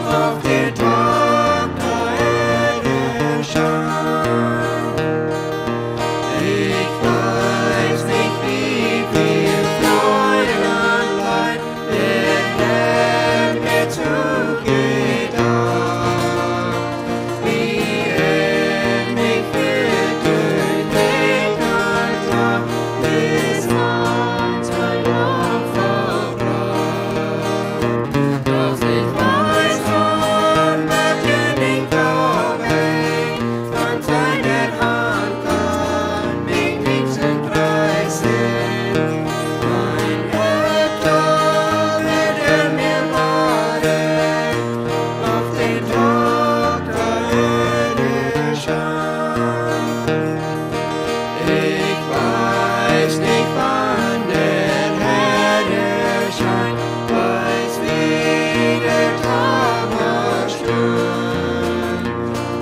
auf den Tag, da erscheint. Ich weiß nicht, wie viel Freude und Leid der Herr mir zugedacht, wie mich führt durch Weg und Tag, bis an sein Lob vollbracht. Doch ich weiß an Götter nicht glaube, von seiner Hand kann mich nichts entreißen. Mein Erbteil wird mir wahren, auf den Tag, da erscheint. Ich weiß nicht, wann der Herr erscheint, weiß, wie der Tag noch stürmt.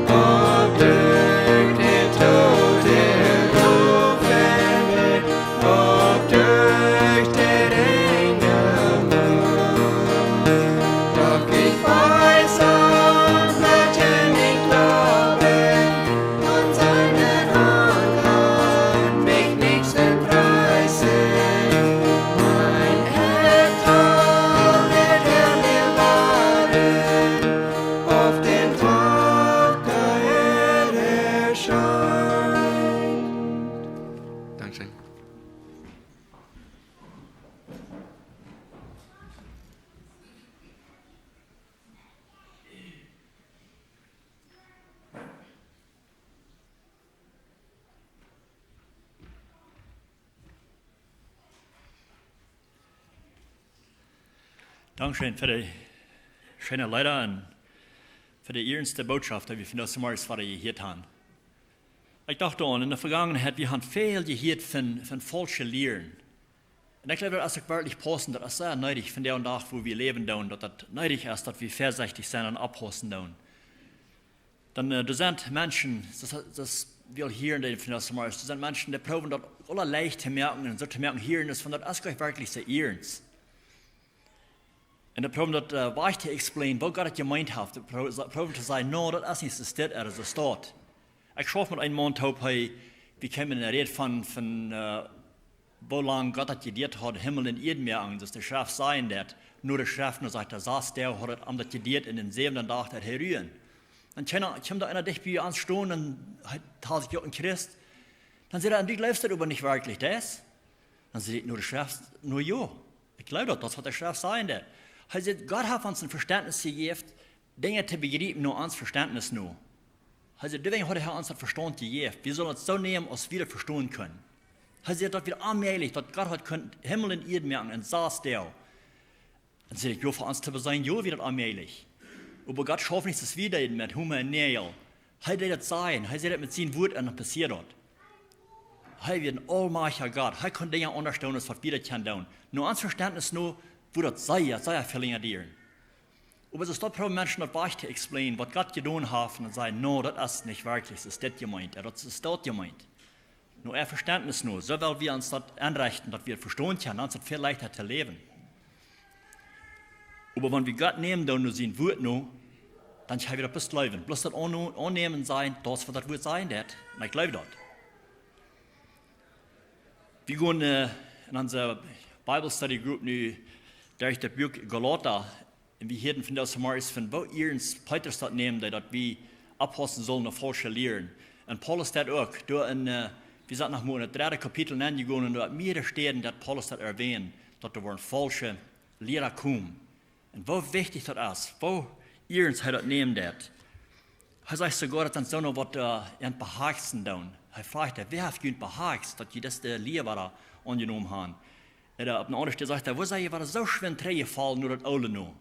Ob durch den Tod errufen wird, ob durch der Engel Mund. Doch ich weiß an Götter nicht glaube, und seine Hand kann mich nichts entreißen. Mein Erbteil wird mir wahren, auf den Tag, da erscheint. Dankeschön. Dankeschön für die schöne Leider und für die ernste Botschaft, die wir von das Morgens gehört haben. Ich dachte an, in der Vergangenheit, wir haben viel gehört von falschen Lehren. Und ich glaube, das ist wirklich passend, das ist sehr nötig von der und Tag, wo wir leben, dass das nötig ist, dass wir vorsichtig sind und abpassen. Dann da sind Menschen, das will hier in den Finanzmarkt, das sind Menschen, die probieren das alle leicht zu merken und so zu merken, hier ist von das ist wirklich sehr ernst. Und die probieren das weich zu explain, wo Gott das gemeint hat, die probieren zu sagen, no, das ist nicht so steht, das ist dort. Ich schaffe mit einem Mann, wir kommen in der Rede von wo lange Gott hat gedeert hat, Himmel und Erde mehr an, dass der Chef sein wird, nur der Chef nur sagt, der saß der, hat am das gedeert in den 7. Tag der herrühren. Dann kommt da einer dich bei ans Stunden, und hat sich in Christ, dann sagt er, du glaubst das aber nicht wirklich, das? Dann sagt nur der Chef, nur ja, ich glaube das hat der Chef sein wird. Er sagt, Gott hat uns ein Verständnis gegeben, Dinge zu begreifen, nur ans Verständnis nur. Er sagt, deswegen hat er uns das Verstand gegeben, wir sollen es so nehmen, als wir das verstehen können. Er sagt, dass wir allmählich, dass Gott hat können Himmel und Erde merken und saß der. Dann sagt ich, ja, für uns zu sein, ja, wird das allmählich. Aber Gott schafft nicht das wieder mit Humor und Nähe. Er wird das sein, er sagt das mit seinem Wort und das passiert dort. Er wird ein allmächtiger Gott, er kann Dinge unterstellen, was wir das tun. Nur ans Verständnis nur, wo das sei verlängern. Aber es ist dort probieren Menschen, das weich zu explain, was Gott getan hat, und sagen, no, das ist nicht wirklich, das ist das gemeint, das ist dort gemeint. Nur Verständnis nur, so weil wir uns das anrichten, dass wir verstehen können, dann ist es viel leichter zu leben. Aber wenn wir Gott nehmen, dann nur sein Wort nur, dann können wir das bis glauben. Bloß das annehmen sein, das wird das Wort sein, das. Und ich glaube das. Wir gehen in unserer Bible Study Group nu durch das Buch Galater, und wir hören von das Samaris von wo ihr ins Petrus das nehmen, dass wir abpassen sollen und falsche Lehren. Und Paulus das auch, da in wir sind nach dem 3. Kapitel angegangen und da hat mehrere Stellen, dass Paulus das erwähnt, dass da falsche Lehrer kommen. Und wo wichtig das ist, wo ihr uns das nehmen das. Er sagt sogar, dass dann so noch was in behagsten tun. Er fragt, wer hat ihn behagt, dass die das Lehrer angenommen haben. Und auf einer anderen Stelle sagt er, wo sei ihr, war das so schwer gefallen, nur das Aule noch.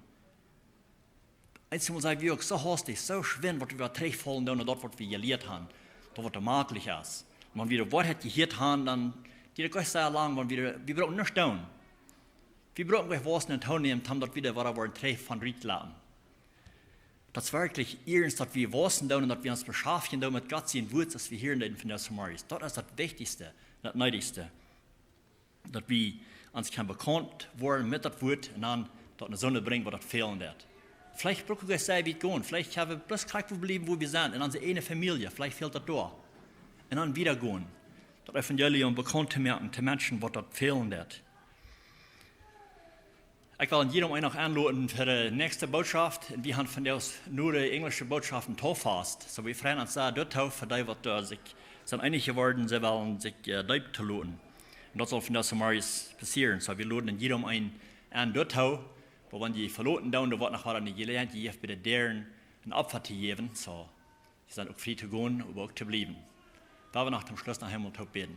Einmal sagen wir auch so hastig, so schwer, was wir fallen tun und dort, was wir gelehrt haben, da was möglich ist. Wenn wir das Wort gehört haben, dann geht es sehr lang, wenn wir brauchen nicht tun. Wir brauchen gleich was in den Ton nehmen, haben dort wieder, was wir ein Treff von Ried lassen. Das ist wirklich ernst, dass wir wissen und dass wir uns beschäftigen mit Gott sein Wort, dass wir hier in den Samaris. Das ist das Wichtigste, das Nötigste. Dass wir uns bekannt werden mit dem Wort und dann dort eine Sonne bringen, wo das fehlen wird. Vielleicht brauchen wir sehr weit gehen. Vielleicht haben wir bloß gleich geblieben, wo wir sind, in unserer eine Familie. Vielleicht fehlt das da. Und dann wieder gehen. Das Evangelium bekannt zu machen, zu Menschen, was dort fehlen wird. Ich will jedem noch anladen für die nächste Botschaft. Wir haben von der nur die englische Botschaft in Tofast. So wir freuen uns da dort auf, für die, die sich sind einig geworden, sie wollen sich dort zu laden. Und das soll von der Samaris passieren. So wir laden jedem an dort auf, wo wenn die verloren da wird nach was nicht gelernt, die bitte deren ein Opfer zu geben. So, sie sind auch frei zu gehen, aber auch zu bleiben. Da wir nach dem Schluss nach Himmel beten.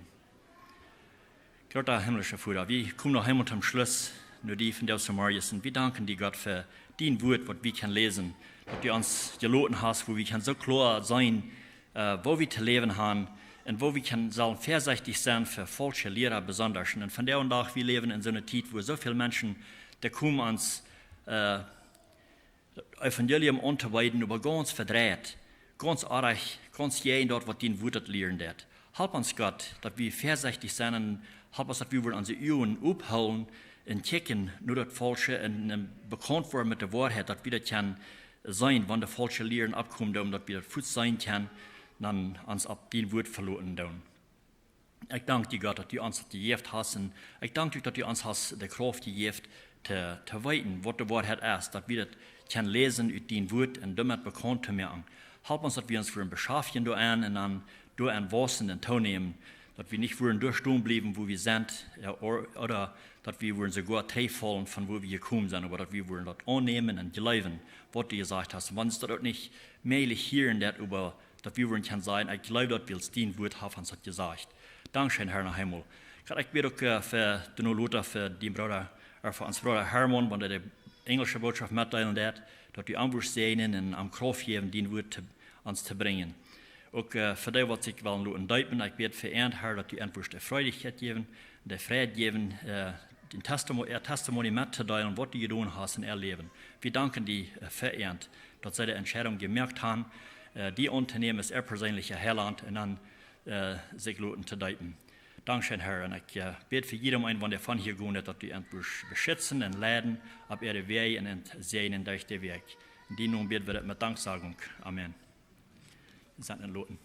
Großer himmlischer Vater, wir kommen nach Himmel zum Schluss, nur die von der Samaris, und wir danken dir, Gott, für dein Wort, was wir können lesen, dass du uns gelassen hast, wo wir können so klar sein, wo wir zu leben haben, und wo wir sollen vorsichtig sein für falsche Lehrer besonders. Und von der und nach, wir leben in so einer Zeit, wo so viele Menschen, die kommen uns Evangelium unterweiden, aber ganz verdreht, ganz arg, ganz jäh dort, was dein Wort lehren wird. Help uns, Gott, dass wir vorsichtig sind und help uns, dass wir unsere Ohren abholen und checken, nur das Falsche und bekannt werden mit der Wahrheit, dass wir das können sein, wenn der falsche Lehren abkommt, dass wir das gut sein können, dann uns ab dein Wort verloren tun. Ich danke dir, Gott, dass du uns das gegeben hast und ich danke dir, dass du uns hast die Kraft gegeben, zu weiten, was die Wahrheit ist, dass wir das können lesen aus dein Wort und damit bekannt zu machen. Help uns, dass wir uns für ein Beschäftigen und dann durch ein Wassen und Ton nehmen, dass wir nicht durchstehen bleiben, wo wir sind, oder dass wir sogar fallen von wo wir gekommen sind, aber dass wir das annehmen und glauben, was du gesagt hast. Wenn es dort nicht möglich hier in der, aber dass wir können sagen, ich glaube, dass wir es dein Wort haben, uns hat gesagt. Dankeschön, Herr nach Himmel. Ich bete auch für den Lothar, für den Bruder, für uns Bruder Hermann, wenn er die englische Botschaft mitteilen wird, dass die Anwurf sehen und am Kraft geben, den Wort uns zu bringen. Auch für die, was ich will, in Deutschland, ich bete für ihn, Herr, dass die Anwurf der Freudigkeit geben, der Freiheit geben, Testimony mitzuteilen, was du getan hast in ihr Leben. Wir danken dir verehrt, dass sie die Entscheidung gemerkt haben, die Unternehmen ist persönlicher Herland und dann sich Leuten zu deuten. Dankeschön, Herr. Und ich bete für jeden einen, der von hier geht, dass du ihn beschützen und leiden, ab ihre Wege und segnen durch den Weg. In die nun beten wir mit Danksagung. Amen. Wir sind in Loten.